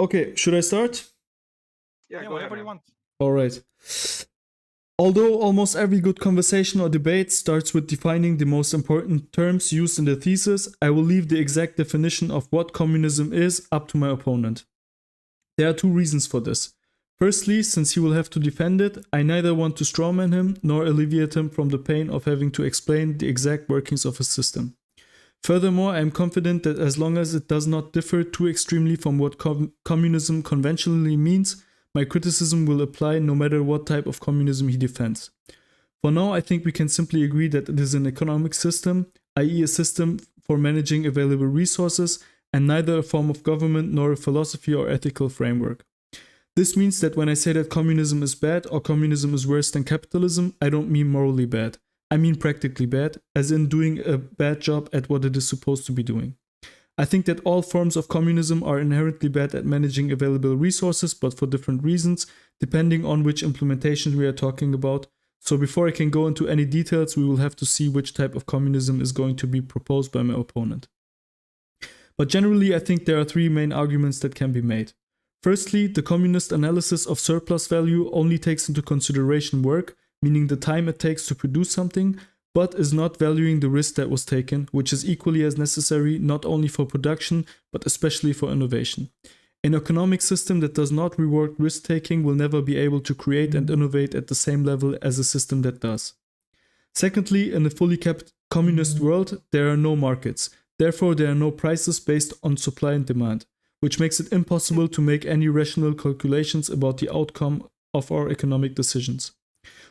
Okay, should I start? Yeah, go whatever ahead, you man. want. All right. Although almost every good conversation or debate starts with defining the most important terms used in the thesis, I will leave the exact definition of what communism is up to my opponent. There are two reasons for this. Firstly, since he will have to defend it, I neither want to strawman him nor alleviate him from the pain of having to explain the exact workings of his system. Furthermore, I am confident that as long as it does not differ too extremely from what communism conventionally means, my criticism will apply no matter what type of communism he defends. For now, I think we can simply agree that it is an economic system, i.e., a system for managing available resources, and neither a form of government nor a philosophy or ethical framework. This means that when I say that communism is bad or communism is worse than capitalism, I don't mean morally bad. I mean practically bad, as in doing a bad job at what it is supposed to be doing. I think that all forms of communism are inherently bad at managing available resources, but for different reasons, depending on which implementation we are talking about. So before I can go into any details, we will have to see which type of communism is going to be proposed by my opponent. But generally, I think there are three main arguments that can be made. Firstly, the communist analysis of surplus value only takes into consideration work, meaning the time it takes to produce something, but is not valuing the risk that was taken, which is equally as necessary not only for production, but especially for innovation. An economic system that does not reward risk-taking will never be able to create and innovate at the same level as a system that does. Secondly, in a fully communist world, there are no markets. Therefore, there are no prices based on supply and demand, which makes it impossible to make any rational calculations about the outcome of our economic decisions.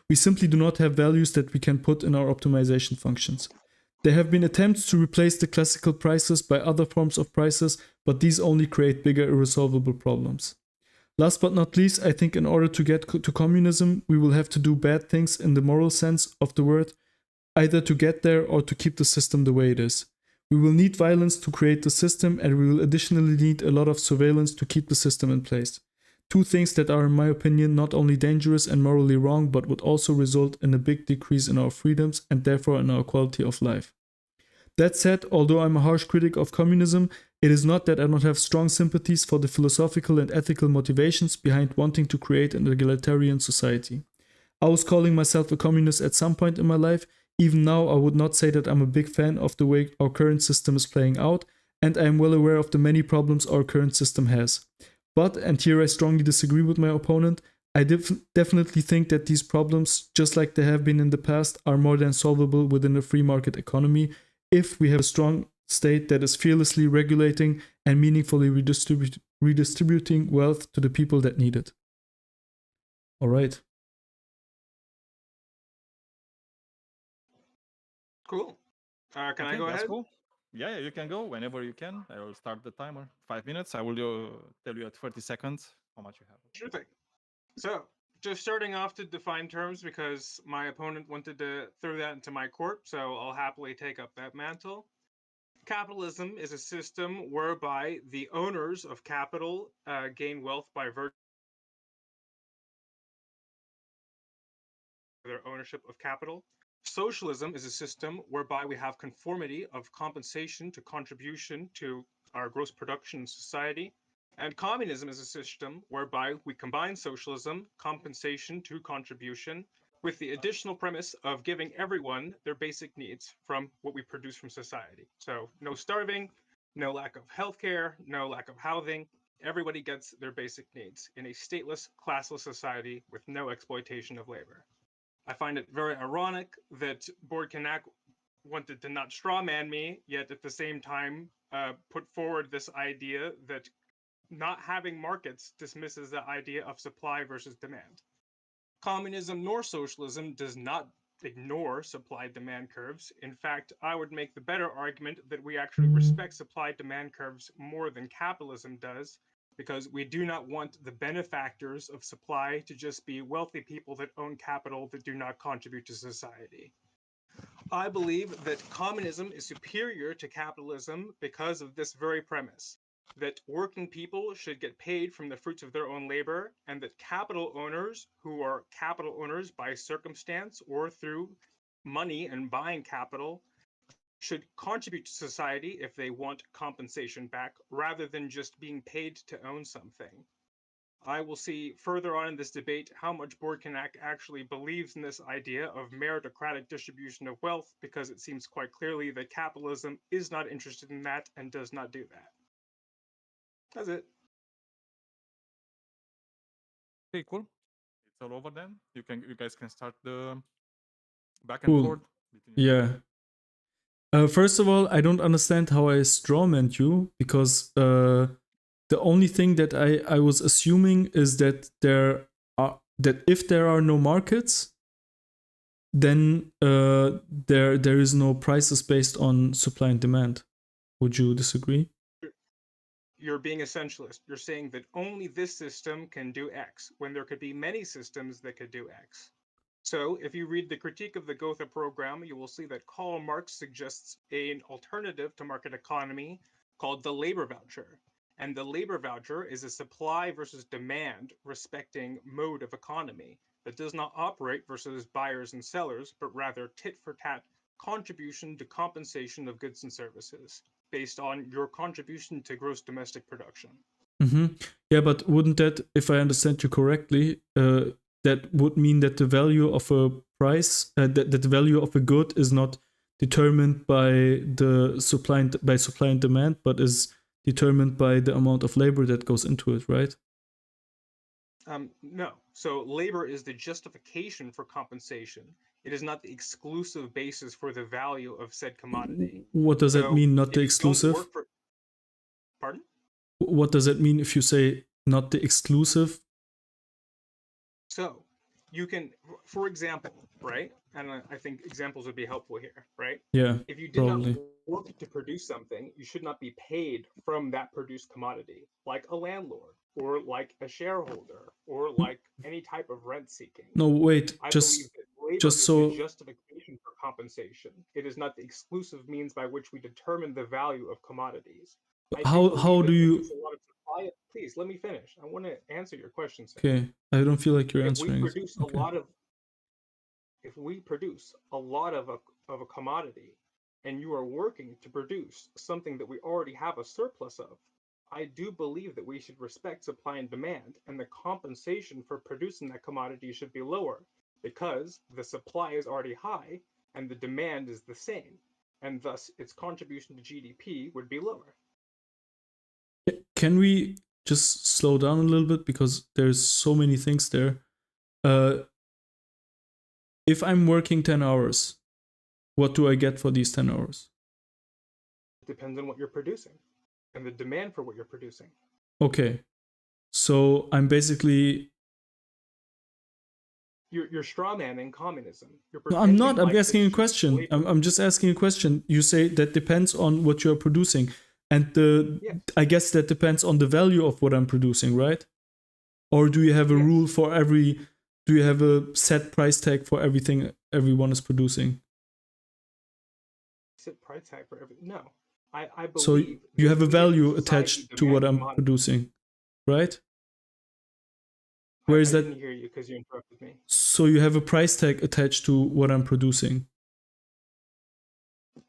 We simply do not have values that we can put in our optimization functions. There have been attempts to replace the classical prices by other forms of prices, but these only create bigger irresolvable problems. Last but not least, I think in order to get to communism, we will have to do bad things in the moral sense of the word, either to get there or to keep the system the way it is. We will need violence to create the system, and we will additionally need a lot of surveillance to keep the system in place. Two things that are, in my opinion, not only dangerous and morally wrong, but would also result in a big decrease in our freedoms and therefore in our quality of life. That said, although I'm a harsh critic of communism, it is not that I don't have strong sympathies for the philosophical and ethical motivations behind wanting to create an egalitarian society. I was calling myself a communist at some point in my life. Even now, I would not say that I'm a big fan of the way our current system is playing out, and I am well aware of the many problems our current system has. But, and here I strongly disagree with my opponent, I definitely think that these problems, just like they have been in the past, are more than solvable within a free market economy if we have a strong state that is fearlessly regulating and meaningfully redistributing wealth to the people that need it. All right. Cool. Can I go That's ahead? cool. Yeah, you can go whenever you can. I will start the timer. 5 minutes. I will tell you at 30 seconds how much you have. Sure thing. So, just starting off to define terms because my opponent wanted to throw that into my court, so I'll happily take up that mantle. Capitalism is a system whereby the owners of capital gain wealth by virtue of their ownership of capital. Socialism is a system whereby we have conformity of compensation to contribution to our gross production in society. And communism is a system whereby we combine socialism, compensation to contribution, with the additional premise of giving everyone their basic needs from what we produce from society. So no starving, no lack of healthcare, no lack of housing. Everybody gets their basic needs in a stateless, classless society with no exploitation of labor. I find it very ironic that Borkanak wanted to not strawman me, yet at the same time put forward this idea that not having markets dismisses the idea of supply versus demand. Communism nor socialism does not ignore supply demand curves. In fact, I would make the better argument that we actually respect supply demand curves more than capitalism does, because we do not want the benefactors of supply to just be wealthy people that own capital that do not contribute to society. I believe that communism is superior to capitalism because of this very premise, that working people should get paid from the fruits of their own labor, and that capital owners, who are capital owners by circumstance or through money and buying capital, should contribute to society if they want compensation back, rather than just being paid to own something. I will see further on in this debate how much Borkanak actually believes in this idea of meritocratic distribution of wealth, because it seems quite clearly that capitalism is not interested in that and does not do that. That's it. Okay, cool. It's all over then. You guys can start the back and Cool. forth between you. Yeah. First of all, I don't understand how I strawmanned you, because the only thing that I was assuming is that that if there are no markets, then there is no prices based on supply and demand. Would you disagree? You're being essentialist. You're saying that only this system can do X, when there could be many systems that could do X. So, if you read the critique of the Gotha program, you will see that Karl Marx suggests an alternative to market economy called the labor voucher. And the labor voucher is a supply versus demand respecting mode of economy that does not operate versus buyers and sellers, but rather tit for tat contribution to compensation of goods and services based on your contribution to gross domestic production. Mm-hmm. Yeah, but wouldn't that, if I understand you correctly, that would mean that the value of a price, that the value of a good is not determined by the supply and demand, but is determined by the amount of labor that goes into it, right? No. So labor is the justification for compensation. It is not the exclusive basis for the value of said commodity. What does that So mean, not if the you don't exclusive? work for- Pardon? What does that mean if you say not the exclusive? So you can, for example, right? And I think examples would be helpful here, right? Yeah, If you did probably. not work to produce something, you should not be paid from that produced commodity, like a landlord, or like a shareholder, or like any type of rent seeking. No, wait, I just believe that labor just is so- the justification for compensation. It is not the exclusive means by which we determine the value of commodities. how do you? A lot of supply. Please let me finish. I want to answer your question, sir. Okay, I don't feel like you're If we answering. produce Okay. if we produce a lot of a commodity, and you are working to produce something that we already have a surplus of, I do believe that we should respect supply and demand, and the compensation for producing that commodity should be lower, because the supply is already high and the demand is the same, and thus its contribution to GDP would be lower. Can we just slow down a little bit, because there's so many things there. If I'm working 10 hours, what do I get for these 10 hours? It depends on what you're producing and the demand for what you're producing. Okay, so I'm basically... You're strawmanning communism. No, I'm not. I'm asking a question. I'm just asking a question. You say that depends on what you're producing. And I guess that depends on the value of what I'm producing, right? Or do you have a rule for every... Do you have a set price tag for everything everyone is producing? Set price tag for everything? No. I believe... So you have a value attached to what I'm producing, right? Where is that? I didn't hear you because you interrupted me. So you have a price tag attached to what I'm producing.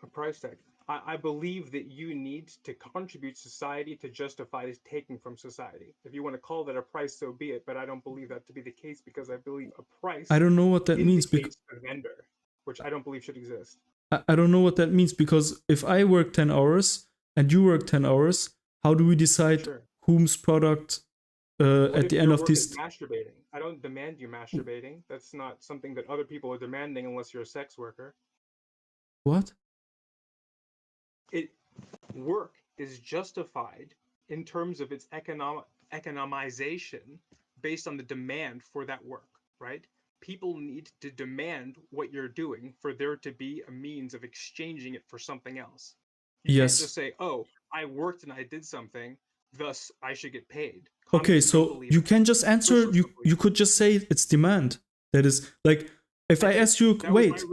A price tag. I believe that you need to contribute society to justify taking from society. If you want to call that a price, so be it. But I don't believe that to be the case, because I believe a price... I don't know what that means. Indicates a vendor, which I don't believe should exist. I don't know what that means, because if I work 10 hours and you work 10 hours, how do we decide whom's product at the end of this... Masturbating. I don't demand you masturbating. That's not something that other people are demanding unless you're a sex worker. What? Work is justified in terms of its economization based on the demand for that work, right? People need to demand what you're doing for there to be a means of exchanging it for something else. You can't just say, oh, I worked and I did something, thus I should get paid. Okay, so you can just answer, you could just say it's demand. That is, like, if I ask you, wait,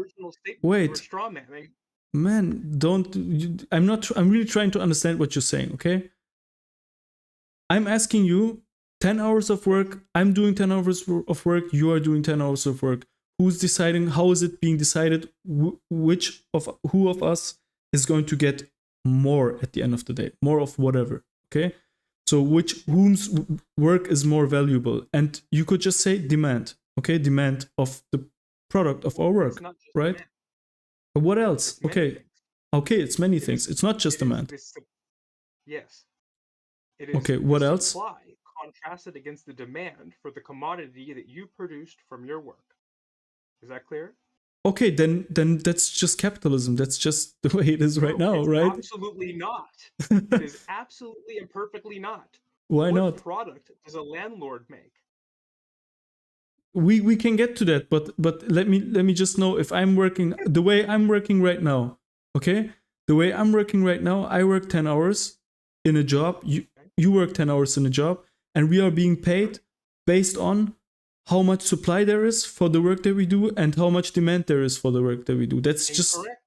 man, I'm really trying to understand what you're saying, okay? I'm asking you 10 hours of work, I'm doing 10 hours of work, you are doing 10 hours of work. Who's deciding? How is it being decided? Who of us is going to get more at the end of the day, more of whatever. Okay, so whom's work is more valuable, and you could just say demand. Okay, demand of the product of our work, It's not just right? demand. But what else? It's many Okay, things. okay, it's many It things. is. It's not just It is demand. yes. It is Okay, the what else? supply contrasted against the demand for the commodity that you produced from your work. Is that clear? Okay, then that's just capitalism. That's just the way it is right No, now, it's right? absolutely not. It is absolutely and perfectly not. Why What not? product does a landlord make? We can get to that, but let me just know if I'm working the way I'm working right now. Okay, the way I'm working right now, I work 10 hours in a job. You work 10 hours in a job, and we are being paid based on how much supply there is for the work that we do and how much demand there is for the work that we do. That's just Incorrect.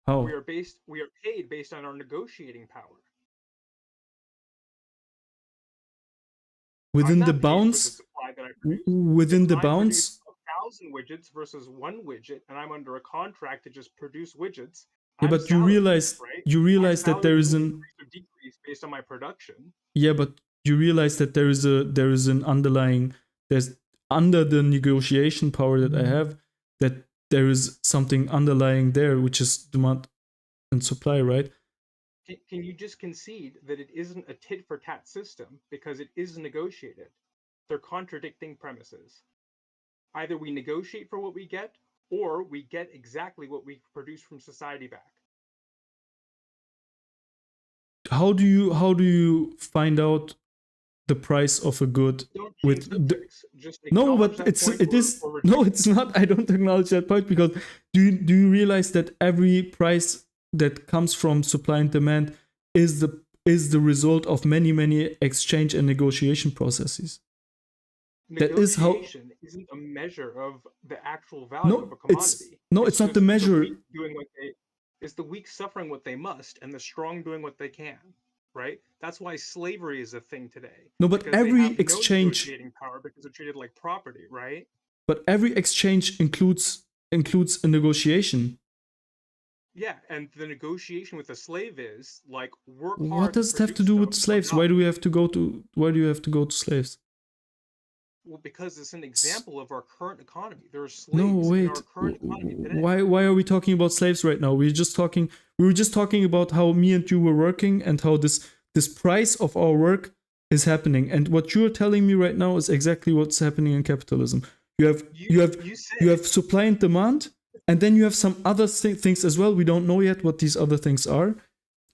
how We are paid based on our negotiating power. I'm within the not paid for the bounds supply that I produce. within If the I produce bounds. 1,000 widgets versus one widget, and I'm under a contract to just produce widgets, Yeah, I'm but you salaried, realize right? My that salary there is doesn't an increase or decrease based on my production. yeah, but you realize that there is an underlying there's under the negotiation power that I have that there is something underlying there which is demand and supply, right? Can you just concede that it isn't a tit for tat system because it is negotiated? They're contradicting premises. Either we negotiate for what we get, or we get exactly what we produce from society back. How do you find out the price of a good Don't change with subjects. Just no, acknowledge but that point it is or no, reject it's not. I don't acknowledge that point because do you realize that every price that comes from supply and demand is the result of many exchange and negotiation processes. That is how negotiation isn't a measure of the actual value of a commodity. it's not the just the measure. weak doing what they it's the weak suffering what they must and the strong doing what they can, right? That's why slavery is a thing today. No, but Because they every have no exchange negotiating power because they're treated like property, right? includes a negotiation. Yeah, and the negotiation with the slave is like work What hard to does it have to produce do stuff with or slaves? not. Why do you have to go to slaves? Well, because it's an example of our current economy. There are No, slaves in our wait. current economy today. Why are we talking about slaves right now? We were just talking about how me and you were working and how this price of our work is happening. And what you're telling me right now is exactly what's happening in capitalism. You said supply and demand, and then you have some other things as well. We don't know yet what these other things are.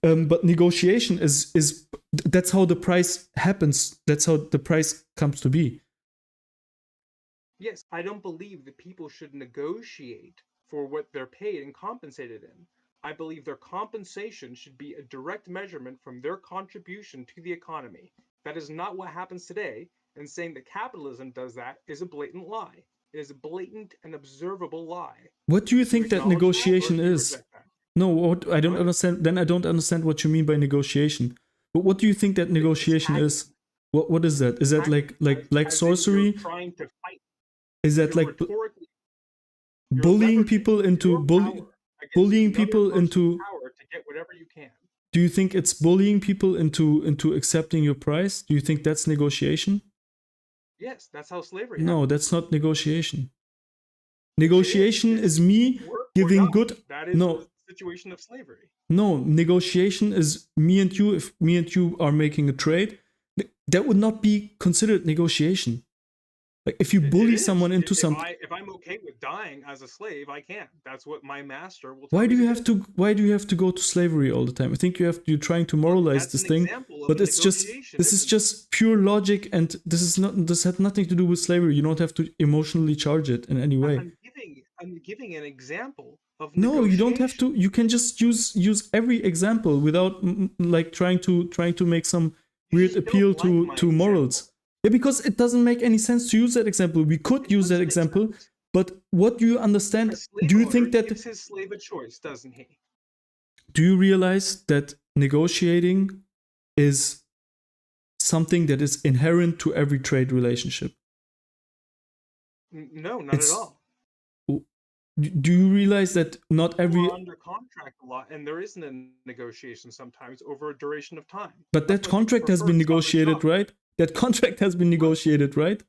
But negotiation is that's how the price happens. That's how the price comes to be. yes, I don't believe that people should negotiate for what they're paid and compensated in. I believe their compensation should be a direct measurement from their contribution to the economy. That is not what happens today, and saying that capitalism does that is a blatant lie. It is a blatant and observable lie. What do you Do you think that acknowledge that, or negotiation do you is? reject that? No, what I don't What? understand. Then I don't understand what you mean by negotiation. But what do you think that It's negotiation hacking. is? What is that? Is that Hacking, like black as in you're sorcery? trying to fight. Is that You're like rhetorically, you're bullying leveraging people into your power against bullying another people person's into? power to get whatever you can. Do you think it's bullying people into accepting your price? Do you think that's negotiation? Yes, that's how slavery No, happened. that's not negotiation. It is. Negotiation It's is me work or giving not. good. That is No, the situation of slavery. no, negotiation is me and you. If me and you are making a trade, that would not be considered negotiation. Like if you It bully is. someone into something, If I'm okay with dying as a slave, I can. That's what my master will tell why me do you to have do. to? Why do you have to go to slavery all the time? I think you're trying to Well, moralize that's this an thing, example of but a it's just negotiation, this is isn't it? just pure logic, and this has nothing to do with slavery. You don't have to emotionally charge it in any way. I'm giving an example of No, you don't have negotiation. to. You can just use every example without like trying to make some You weird just don't appeal like my to morals. example. Yeah, because it doesn't make any sense to use that example. We could It use that does make example, sense. but what do you A understand? slave Do you owner think that? gives his slave a choice, doesn't he? Do you realize that negotiating is something that is inherent to every trade relationship? No, not at It's all. do you realize that not every... We're under contract a lot, and there isn't a negotiation sometimes over a duration of time. But That's that why people contract has prefer been salary negotiated, jobs. right? That contract has been negotiated, right?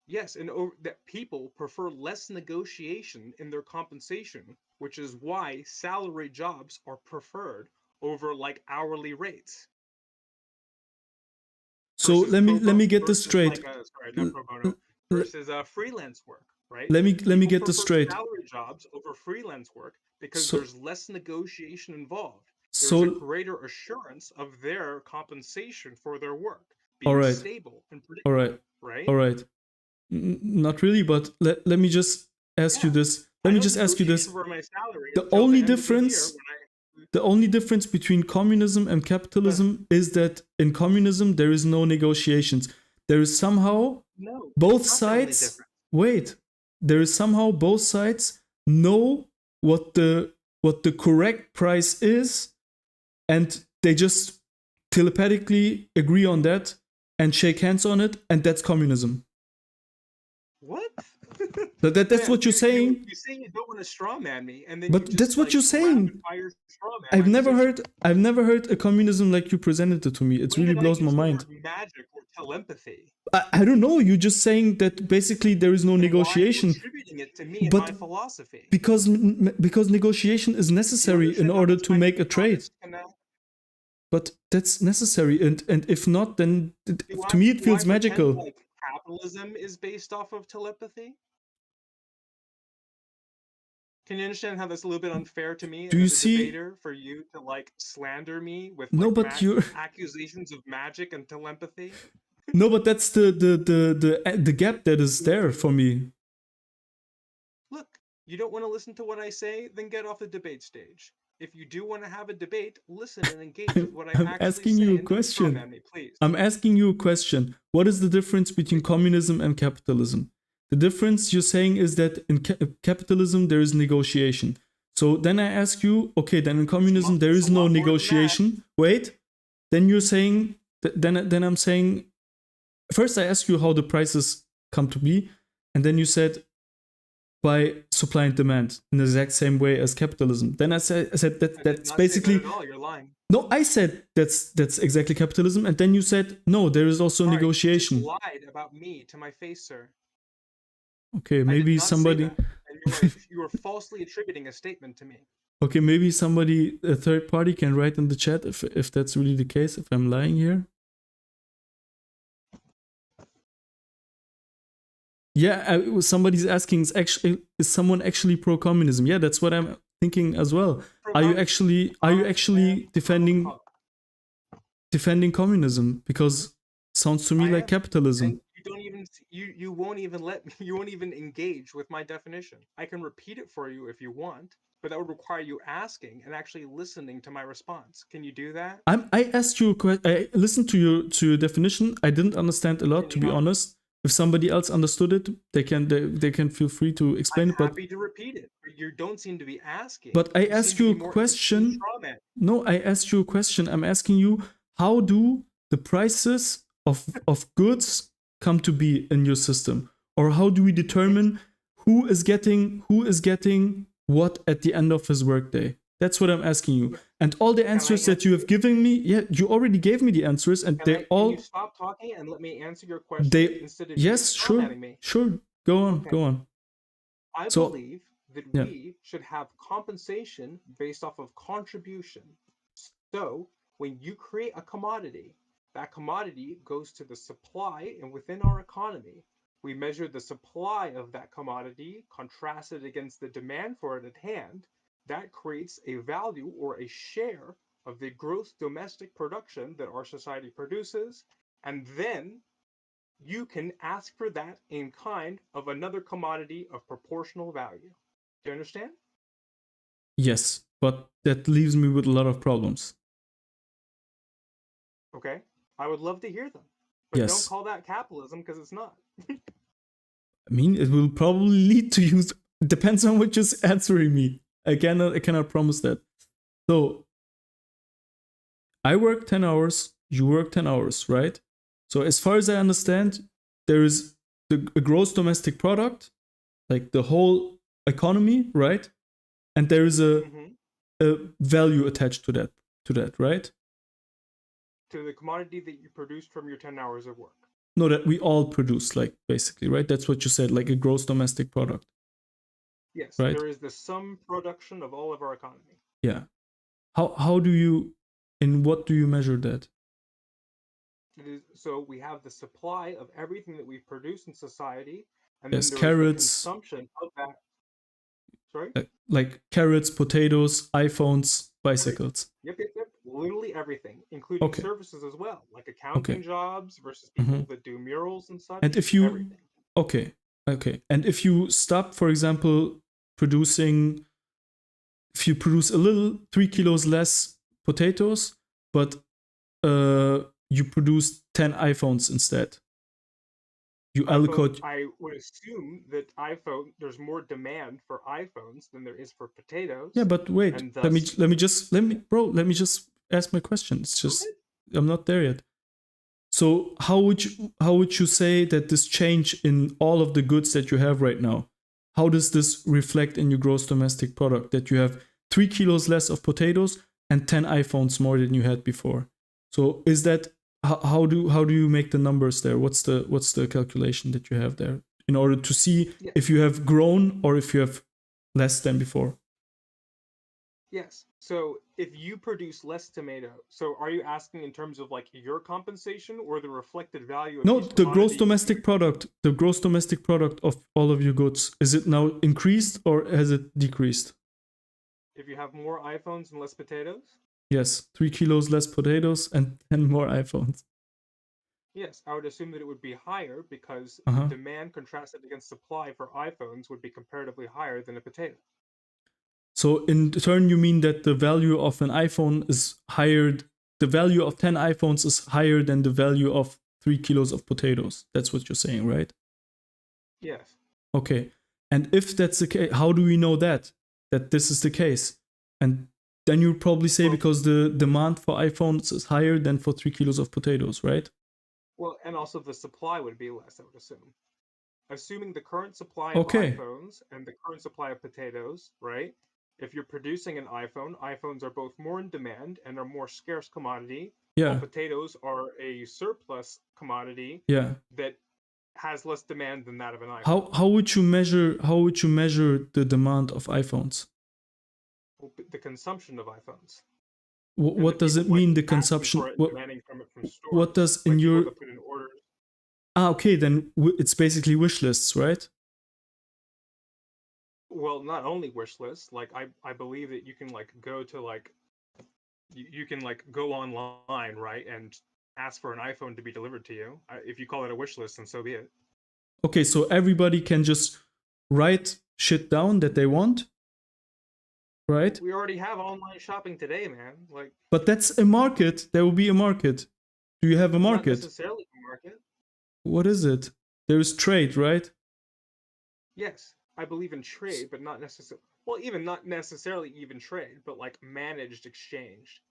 Yes, and that people prefer less negotiation in their compensation, which is why salary jobs are preferred over like hourly rates. So Versus let me get this versus straight. like sorry, not pro bono, L- versus freelance work, right? let me People get this prefer straight. salary jobs over freelance work because So there's less negotiation involved. There's a so greater assurance of their compensation for their work all being right, stable and all predictable, right, right? all right. Not really, but let me just ask you Yeah. this. I Let me don't just ask you negotiate this. for my salary The until only the end of the year difference, when I the only difference between communism and capitalism is that in communism there is no negotiations. There is somehow no, both it's not the only sides. difference. Wait, there is somehow both sides know what the correct price is, and they just telepathically agree on that and shake hands on it, and that's communism. What? That's Man, what you're saying. you say you don't want to strawman me, and then But you just that's what like you're saying. rapid fire strawman I've my never position. heard a communism like you presented it to me. It When really did I blows my use the mind. word magic or telepathy? I don't know. You're just saying that basically there is no And why are you negotiation, attributing it to me and but my philosophy? because negotiation is Do you necessary in understand how order that's to my make a trade. honest canal? But that's necessary, and if not, then to me it Do I feels pretend magical. like capitalism is based off of telepathy? Can you understand how that's a little bit unfair to me Do you as a see? debater for you to like slander me with No, like but you're accusations of magic and telepathy? no, but that's the gap that is there for me. Look, you don't want to listen to what I say, then get off the debate stage. If you do want to have a debate, listen and engage with what I I'm actually asking you say a and don't question. strawman me, please. I'm asking you a question. What is the difference between communism and capitalism? The difference you're saying is that in capitalism there is negotiation. So then I ask you, okay, then in communism there is a no lot more than that. negotiation. Wait, then you're saying, then I'm saying, first I ask you how the prices come to be, and then you said by supply and demand in the exact same way as capitalism. Then I said that's basically... Say that at all. You're lying. No, I said that's exactly capitalism, and then you said no, there is also Sorry, negotiation. You just lied about me to my face, sir. Okay, I did maybe not say somebody... that, and you are falsely attributing a statement to me. Okay, maybe somebody, a third party, can write in the chat if that's really the case, if I'm lying here. Yeah, somebody's asking, is someone actually pro-communism? Yeah, that's what I'm thinking as well. Are you actually defending communism? Because it sounds to me like capitalism. And you don't even you won't even let me, you won't even engage with my definition. I can repeat it for you if you want, but that would require you asking and actually listening to my response. Can you do that? I asked you a question. I listened to your definition. I didn't understand a lot, to be honest. If somebody else understood it, they can feel free to explain it. I'm happy to repeat it, but you don't seem to be asking. But I asked you a question. No, I asked you a question. I'm asking you, how do the prices of goods come to be in your system, or how do we determine who is getting what at the end of his workday? That's what I'm asking you. And all the answers that you have given me, yeah, you already gave me the answers, and Can you stop talking and let me answer your question instead of yes, sure, me? sure. Go on. I believe that we should have compensation based off of contribution. So when you create a commodity, that commodity goes to the supply, and within our economy, we measure the supply of that commodity contrasted against the demand for it at hand. That creates a value or a share of the gross domestic production that our society produces, and then you can ask for that in kind of another commodity of proportional value. Do you understand? Yes, but that leaves me with a lot of problems. Okay, I would love to hear them, but don't call that capitalism, because it's not. I mean, it will probably lead to use. It depends on what you're answering me. I cannot promise that. So I work 10 hours, you work 10 hours, right? So as far as I understand, there is a gross domestic product, like the whole economy, right? And there is a Mm-hmm. value attached to that, right? To the commodity that you produced from your 10 hours of work. No, that we all produce, like, basically, right? That's what you said, like a gross domestic product, Yes, right? there is the sum production of all of our economy. Yeah. How do you, in what do you measure that? It is, so we have the supply of everything that we produce in society, and then Yes, there is the carrots, consumption of that. Sorry? like carrots, potatoes, iPhones, bicycles. Yep. Literally everything, including Okay. services as well, like accounting Okay. jobs versus Mhm. people that do murals and such. And if you, everything. okay, and if you stop, for example, producing, if you produce a little 3 kilos less potatoes, but you produce 10 iPhones instead, you allocate. I would assume that there's more demand for iPhones than there is for potatoes. Yeah, but wait, and let me thus, just ask my question. It's just, I'm not there yet. So how would you say that this change in all of the goods that you have right now, how does this reflect in your gross domestic product, that you have 3 kilos less of potatoes and 10 iPhones more than you had before? So is that, how do you make the numbers there? What's the calculation that you have there in order to see Yeah. if you have grown or if you have less than before? Yes. So if you produce less tomato, so are you asking in terms of like your compensation or the reflected value of No, each the gross commodity? domestic product of all of your goods, is it now increased or has it decreased? If you have more iPhones and less potatoes? Yes, 3 kilos less potatoes and 10 more iPhones. Yes, I would assume that it would be higher because Uh-huh. the demand contrasted against supply for iPhones would be comparatively higher than a potato. So in turn, you mean that the value of an iPhone is higher, the value of 10 iPhones is higher than the value of 3 kilos of potatoes. That's what you're saying, right? Yes. Okay. And if that's the case, how do we know that this is the case? And then you'll probably say Well, because the demand for iPhones is higher than for 3 kilos of potatoes, right? well, and also the supply would be less, I would assume. Assuming the current supply of Okay. iPhones and the current supply of potatoes, right? If you're producing an iPhone, iPhones are both more in demand and are more scarce commodity, while Yeah. potatoes are a surplus commodity Yeah. that has less demand than that of an iPhone. How would you measure the demand of iPhones? The consumption of iPhones. And the What does people it mean, the asking consumption? for it and demanding from it from What stores, does in like people your, that put in orders. okay, then it's basically wish lists, right? Well, not only wish lists, like I believe that you can like go to like you can like go online, right, and ask for an iPhone to be delivered to you. If you call it a wish list, then so be it. Okay, so everybody can just write shit down that they want, right? We already have online shopping today, man. Like, But that's a market. There will be a market. Do you have a not market? necessarily a market. What is it? There is trade, right? Yes, I believe in trade, but not necessarily. Well, even not necessarily even trade, but like managed exchange,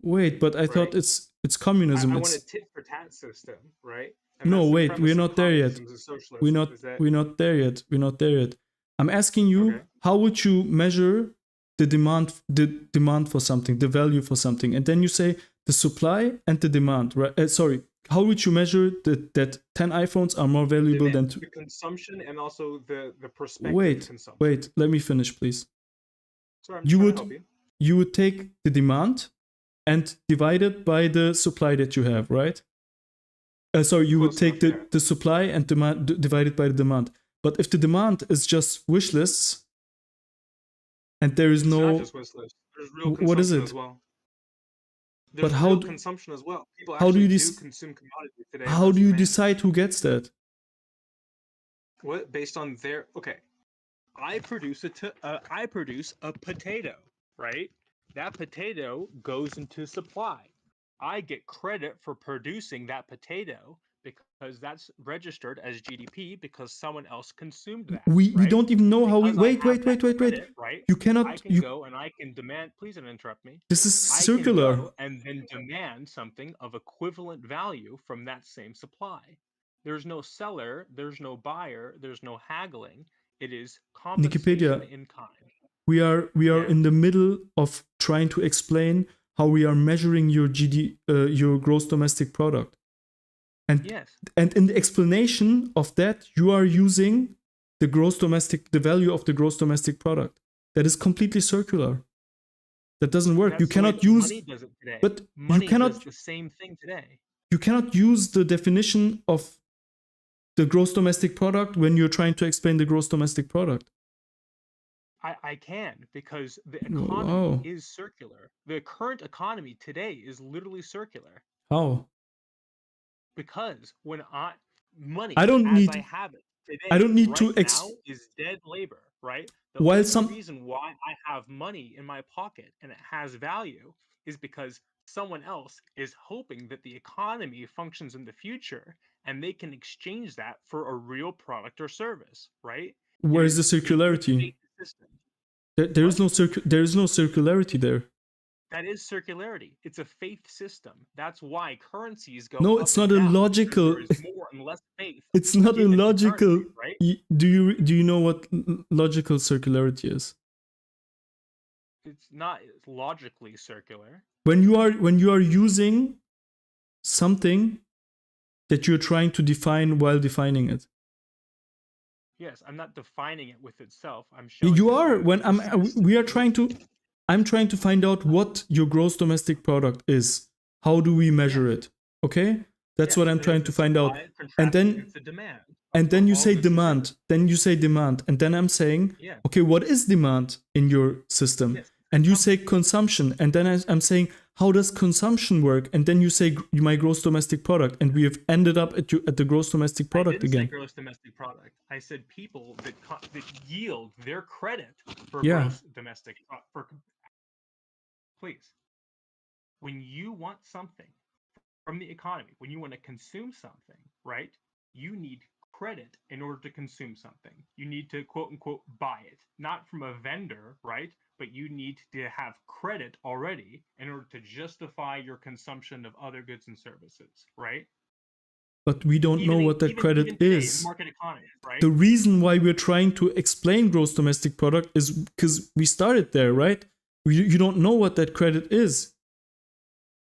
Wait, but I thought right? it's communism. I want a It's, tit for tat system, right? And no, that's the wait, we're premise of not there yet. communism as socialism. Is that We're not there yet. We're not there yet. I'm asking you, okay? how would you measure the demand for something, the value for something, and then you say the supply and the demand, right? Sorry, how would you measure that 10 iPhones are more valuable than The consumption and also the prospective wait, consumption. let me finish, please. Sorry, I'm just trying to help you. You would take the demand and divide it by the supply that you have, right? Sorry, you would Close take enough, yeah. the supply and divide it by the demand. But if the demand is just wish lists and there is It's not no, just wish list. There's real what is consumption as it? well. But There's real consumption as well. People how do actually you do consume commodities today, and how that's do you demand. decide who gets that? What based on their okay? I produce a potato, right? That potato goes into supply. I get credit for producing that potato because that's registered as GDP because someone else consumed that, We right? don't even know how we Because I wait, have that wait. credit, right? You I cannot, can go and I can demand. Please don't interrupt me. this is I can circular. go and then demand something of equivalent value from that same supply. There's no seller, there's no buyer, there's no haggling. It is compensation in kind. We are Yeah. in the middle of trying to explain how we are measuring your your gross domestic product. And Yes. and in the explanation of that, you are using the value of the gross domestic product. That is completely circular. That doesn't work. That's You the way cannot that use money does it today. but Money you cannot does the same thing today. you cannot use the definition of the gross domestic product when you're trying to explain the gross domestic product. I can, because the Wow. economy is circular. The current economy today is literally circular. How? Because when money I don't as need I have it today, I don't need right to now, is dead labor, right? The while only some reason why I have money in my pocket and it has value is because someone else is hoping that the economy functions in the future and they can exchange that for a real product or service, right? where's the circularity? System. There is no circularity there. That is circularity. It's a faith system. That's why currencies go No, up it's and not down, illogical. because there is more and less faith. It's not in the illogical. currency, right? Do you know what logical circularity is? It's not logically circular. When you are using something that you're trying to define while defining it. Yes, I'm not defining it with itself. I'm showing You that are the when system I'm trying to find out what your gross domestic product is. How do we measure Yes. it? Okay? That's Yes, what I'm it trying is to a find out. supply, And then it's a demand. and then you all say goods and demand. services. Then you say demand. And then I'm saying, Yeah. okay, what is demand in your system? Yes. And you say consumption. And then I'm saying, how does consumption work? And then you say my gross domestic product. And we have ended up at the gross domestic product I didn't again. say gross domestic product. I said people that yield their credit for Yeah. gross domestic please. When you want something from the economy, when you want to consume something, right? You need credit in order to consume something. You need to quote unquote buy it, not from a vendor, right? But you need to have credit already in order to justify your consumption of other goods and services, right? But we don't know what that credit even today, is. market economy, right? The reason why we're trying to explain gross domestic product is because we started there, right? You don't know what that credit is.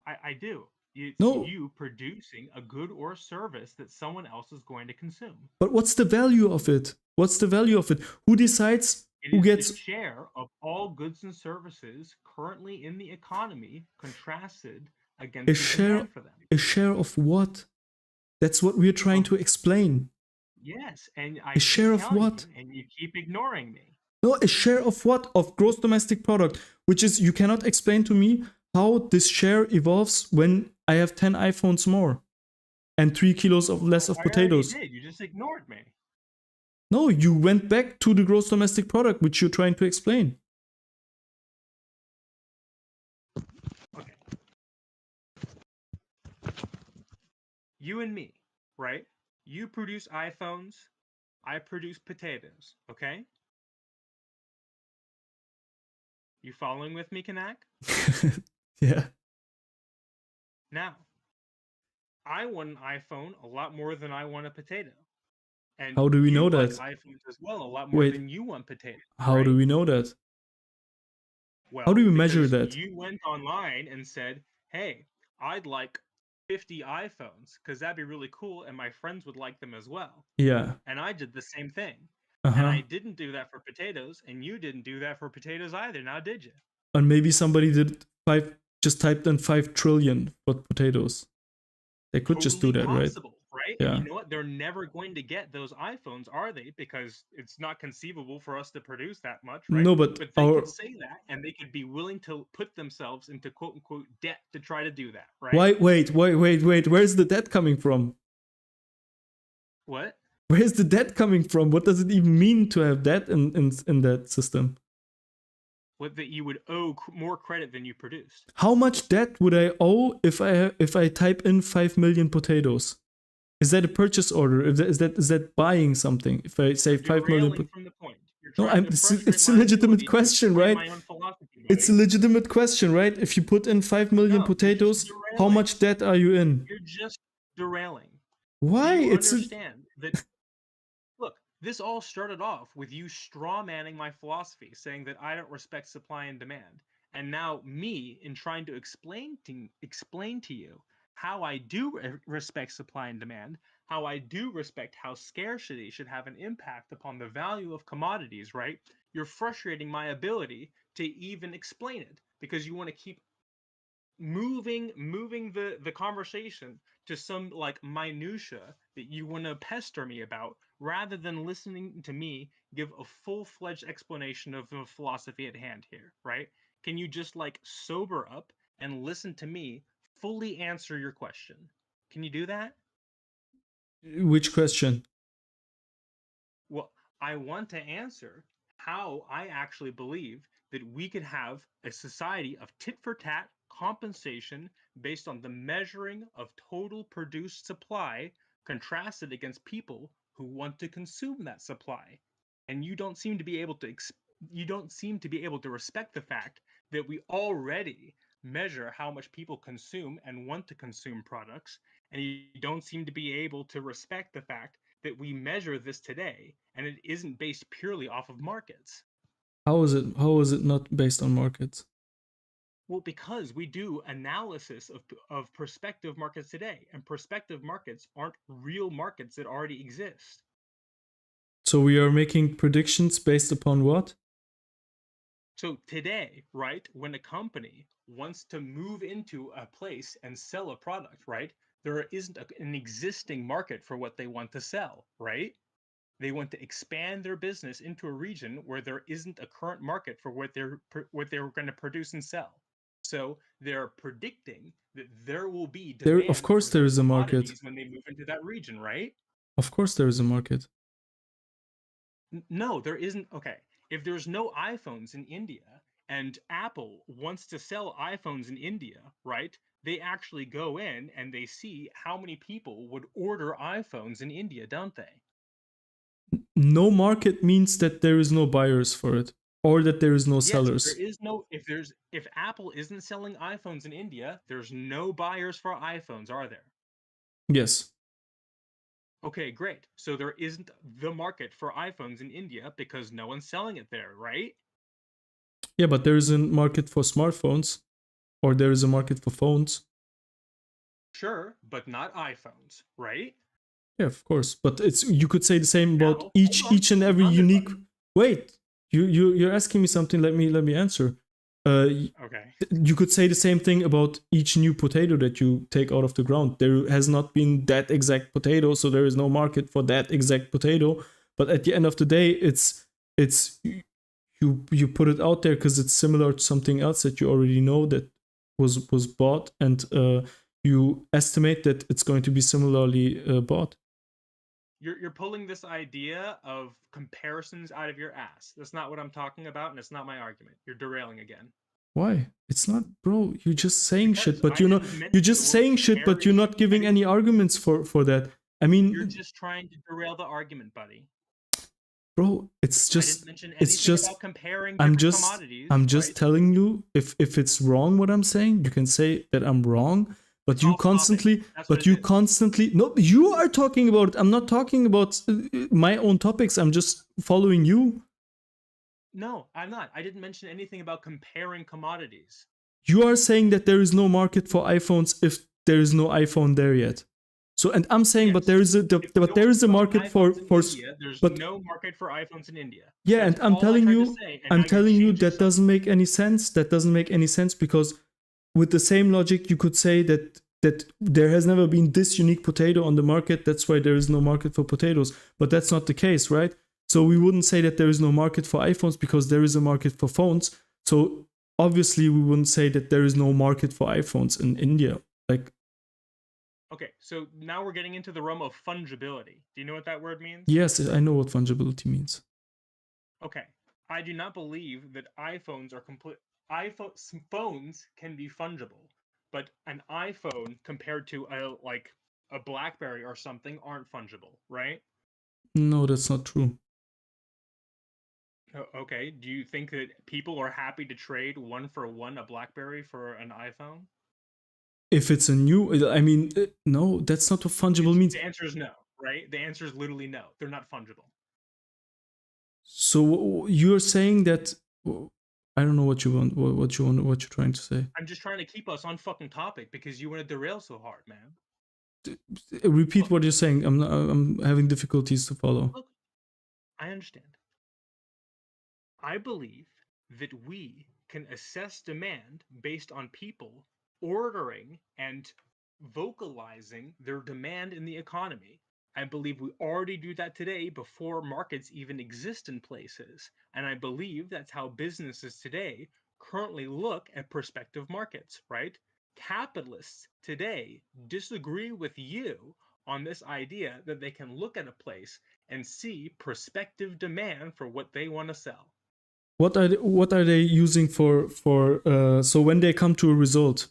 I do. It's No. you producing a good or service that someone else is going to consume. But what's the value of it? What's the value of it? Who decides who gets the share of all goods and services currently in the economy contrasted against the demand for them? A share of what? That's what we're trying to explain. Yes, and I a share of what? And you keep ignoring me. No, a share of what? Of gross domestic product, which is you cannot explain to me how this share evolves when I have 10 iPhones more and 3 kilos of less of potatoes. I already did. You just ignored me. No, you went back to the gross domestic product, which you're trying to explain. Okay. You and me, right? You produce iPhones, I produce potatoes, okay? You following with me, Kanak? Yeah. Now, I want an iPhone a lot more than I want a potato. And how do we know that? iPhones as well a lot more than you want potatoes. How do we know that? Well, how do we measure that? You went online and said, hey, I'd like 50 iPhones because that'd be really cool and my friends would like them as well. Yeah. And I did the same thing. And I didn't do that for potatoes, and you didn't do that for potatoes either, now did you? And maybe somebody just typed in 5 trillion for potatoes. They could just do that, possible, right? Yeah. And you know what? They're never going to get those iPhones, are they? Because it's not conceivable for us to produce that much, right? No, but they could say that, and they could be willing to put themselves into quote unquote debt to try to do that, right? Wait. Where's the debt coming from? What? Where's the debt coming from? What does it even mean to have debt in that system? What, that you would owe more credit than you produced? How much debt would I owe if I type in 5 million potatoes? Is that a purchase order? Is that buying something? If I say 5 million from the point. No, it's a legitimate question, right? It's a legitimate question, right? If you put in 5 million potatoes, how much debt are you in? You're just derailing. Why? You understand that. Look, This all started off with you straw manning my philosophy, saying that I don't respect supply and demand. And now me, in trying to explain to you how I do respect supply and demand, how I do respect how scarcity should have an impact upon the value of commodities, right? You're frustrating my ability to even explain it because you want to keep moving the conversation to some like minutia that you want to pester me about rather than listening to me give a full-fledged explanation of the philosophy at hand here, right? Can you just like sober up and listen to me fully answer your question? Can you do that? Which question? Well, I want to answer how I actually believe that we could have a society of tit for tat compensation based on the measuring of total produced supply contrasted against people who want to consume that supply. And you don't seem to be able to respect the fact that we already measure how much people consume and want to consume products, and you don't seem to be able to respect the fact that we measure this today and it isn't based purely off of markets. How is it? How is it not based on markets? Well, because we do analysis of prospective markets today, and prospective markets aren't real markets that already exist. So we are making predictions based upon what? So today, right, when a company wants to move into a place and sell a product, right, there isn't an existing market for what they want to sell, right? They want to expand their business into a region where there isn't a current market for what they're going to produce and sell. So they're predicting that there will be There, of demand for course, there their is a market. commodities when they move into that region, right? Of course, there is a market. No, there isn't. Okay, if there's no iPhones in India and Apple wants to sell iPhones in India, right? They actually go in and they see how many people would order iPhones in India, don't they? No market means that there is no buyers for it, or that there is no Yes, there sellers. is no if Apple isn't selling iPhones in India, there's no buyers for iPhones, are there? Yes. Okay, great. So there isn't the market for iPhones in India because no one's selling it there, right? Yeah, but there is a market for smartphones, or there is a market for phones. Sure, but not iPhones, right? Yeah, of course. But it's, you could say the same about Now, each and hold every on there, unique. buddy. Wait, you're asking me something. Let me answer. Okay. You could say the same thing about each new potato that you take out of the ground. There has not been that exact potato, so there is no market for that exact potato. But at the end of the day, it's you put it out there because it's similar to something else that you already know that was bought, and you estimate that it's going to be similarly bought. You're pulling this idea of comparisons out of your ass. That's not what I'm talking about, and it's not my argument. You're derailing again. Why? It's not, bro. You're just saying shit, Because but I you're not. didn't You're mention the just word saying shit, but you're comparing. not giving any arguments for that. I You're mean, just trying to derail the argument, buddy. bro, I didn't mention it's anything just about comparing I'm different just commodities, I'm just right? telling you, if it's wrong what I'm saying, you can say that I'm wrong, but It's you off topic. constantly That's what it is. no, you are talking about it. I'm not talking about my own topics. I'm just following you. No, I'm not. I didn't mention anything about comparing commodities. You are saying that there is no market for iPhones if there is no iPhone there yet. So, and I'm saying, but Yes. there is a If but no there one's is a selling market iPhones in for India, there's but no market for iPhones in India. yeah, That's and I'm all I telling tried to you, say, and now you've changed that yourself. doesn't make any sense. That doesn't make any sense because with the same logic, you could say that there has never been this unique potato on the market. That's why there is no market for potatoes. But that's not the case, right? So we wouldn't say that there is no market for iPhones because there is a market for phones. So obviously, we wouldn't say that there is no market for iPhones in India. Like, Okay, so now we're getting into the realm of fungibility. Do you know what that word means? yes, I know what fungibility means. Okay, I do not believe that iPhones are complete. Phones can be fungible, but an iPhone compared to a BlackBerry or something aren't fungible, right? No, that's not true. Okay, do you think that people are happy to trade one for one a BlackBerry for an iPhone? If it's a new, I mean, no, that's not what fungible means. The answer is no, right? The answer is literally no. They're not fungible. So you're saying that I don't know what you want. What you're trying to say. I'm just trying to keep us on fucking topic because you want to derail so hard, man. Repeat Look. what you're saying. I'm having difficulties to follow. Look, I understand. I believe that we can assess demand based on people ordering and vocalizing their demand in the economy. I believe we already do that today before markets even exist in places. And I believe that's how businesses today currently look at prospective markets, right? Capitalists today disagree with you on this idea that they can look at a place and see prospective demand for what they want to sell. What are they using for so when they come to a result?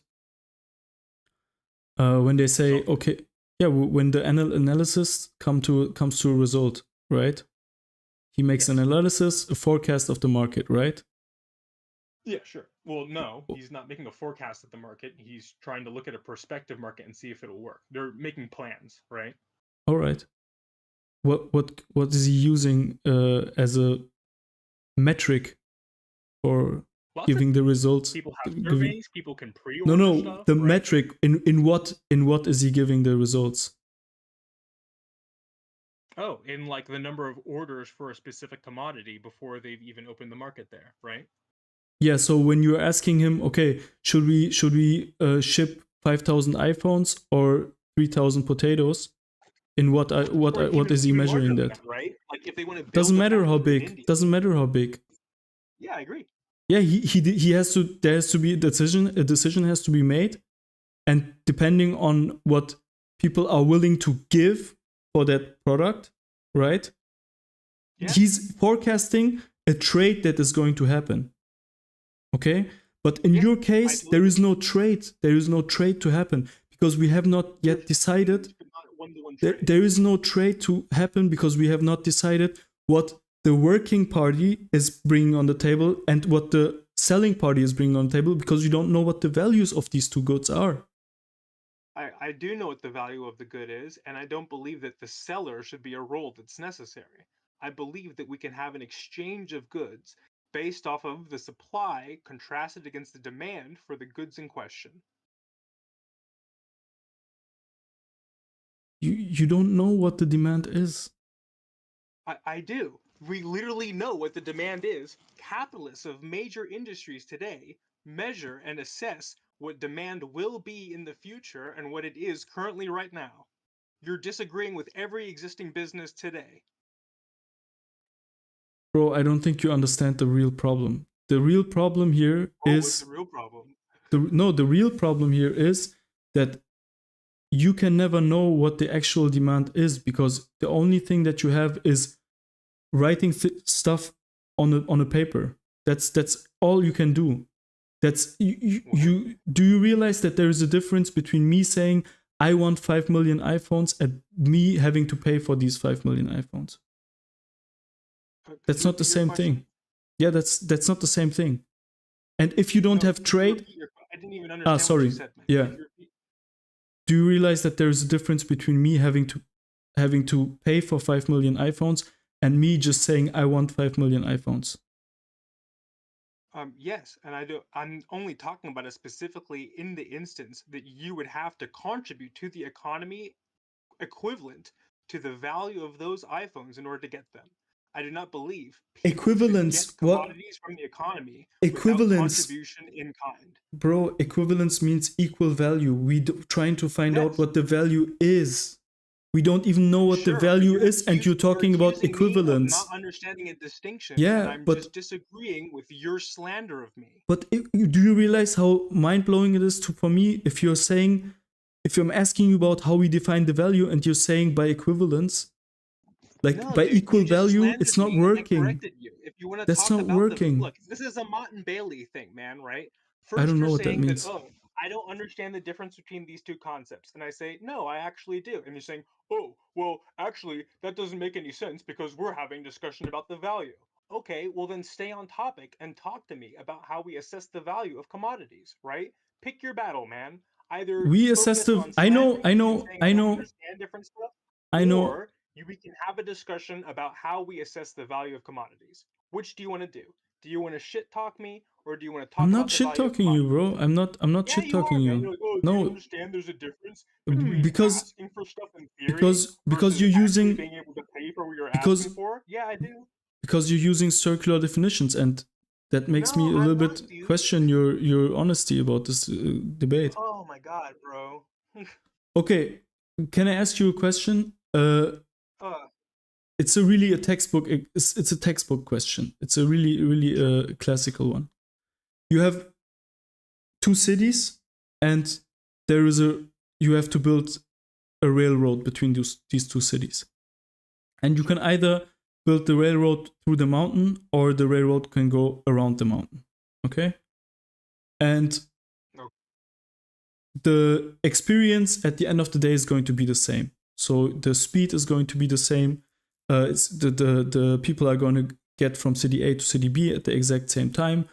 When they say So, okay, yeah, when the analysis comes to a result, right? He makes an yes. analysis, a forecast of the market, right? Yeah, sure. Well, no, he's not making a forecast of the market. He's trying to look at a prospective market and see if it'll work. They're making plans, right? All right. What is he using as a metric for Lots of giving the results? people have Giving surveys, people can no, pre-order no, stuff, the right? metric in what is he giving the results? Oh, in like the number of orders for a specific commodity before they've even opened the market there, right? Yeah. So when you're asking him, okay, should we ship 5,000 iPhones or 3,000 potatoes? In Or what even is he larger measuring than that? that, right? Like if they want to Doesn't build a matter how factory in big. India. Doesn't matter how big. Yeah, I agree. Yeah, he has to. There has to be a decision. A decision has to be made, and depending on what people are willing to give for that product, right? Yeah. He's forecasting a trade that is going to happen. Okay, but in Yeah, your I case, totally there is agree. no trade. There is no trade to happen because we have not yet There's decided. trades, but not one-to-one There, trade. there is no trade to happen because we have not decided what the working party is bringing on the table and what the selling party is bringing on the table because you don't know what the values of these two goods are. I do know what the value of the good is, and I don't believe that the seller should be a role that's necessary. I believe that we can have an exchange of goods based off of the supply contrasted against the demand for the goods in question. You don't know what the demand is. I do. We literally know what the demand is. Capitalists of major industries today measure and assess what demand will be in the future and what it is currently right now. You're disagreeing with every existing business today. Bro, I don't think you understand the real problem. The real problem here Oh, what's the is real problem? the real problem here is that you can never know what the actual demand is because the only thing that you have is writing stuff on a paper. That's all you can do. That's you do you realize that there is a difference between me saying I want 5 million iPhones and me having to pay for these 5 million iPhones? Could That's you not the repeat your same question? thing. Yeah, that's not the same thing. And if you don't No, have could you trade, repeat I didn't even understand what you sorry. said, man. Yeah. Could you repeat? Do you realize that there is a difference between me having to pay for 5 million iPhones and me just saying I want 5 million iPhones? Yes, and I'm only talking about it specifically in the instance that you would have to contribute to the economy equivalent to the value of those iPhones in order to get them. I do not believe people should Equivalence, get what? commodities from the economy without Equivalence, contribution in kind. bro, equivalence means equal value. Trying to find out Yes, what the value is. We don't even know what the sure, but value is, and you're you're talking about accusing me of not equivalence. understanding a distinction, and Yeah, I'm but just disagreeing with your slander of me. do you realize how mind blowing it is for me if you're saying, if I'm asking you about how we define the value and you're saying by equivalence, like No, by dude, you equal just value, it's slandered not me and I working. corrected you. If you want to That's talk not about the working. look, this is a Mott and Bailey thing, man, right? I First, don't know you're what that saying that, means. oh, I don't understand the difference between these two concepts. And I say, no, I actually do. And you're saying, oh, well, actually, that doesn't make any sense because we're having discussion about the value. Okay, well, then stay on topic and talk to me about how we assess the value of commodities, right? Pick your battle, man. Either We assess focus the. on I know. slandering I me and know. saying I I don't know. understand different stuff, I know. or we can have a discussion about how we assess the value of commodities. Which do you want to do? Do you want to shit talk me, or do you want to talk I'm about not the shit value of talking you, commodities? bro. I'm not Yeah, shit you talking are, man. you. You're like, oh, do you No, understand there's a difference between because asking for stuff in theory because versus you're actually using being able to pay for what you're asking because for? Yeah, I do. because you're using circular definitions, and that makes me No, a little I'm bit not, dude. question your honesty about this debate. Oh my god, bro. Okay, can I ask you a question? Uh, It's a really a textbook. It's a textbook question. It's a really classical one. You have two cities, and there is a you have to build a railroad between these two cities, and you can either build the railroad through the mountain or the railroad can go around the mountain. Okay, and no. the experience at the end of the day is going to be the same. So the speed is going to be the same. It's the people are going to get from city A to city B at the exact same time.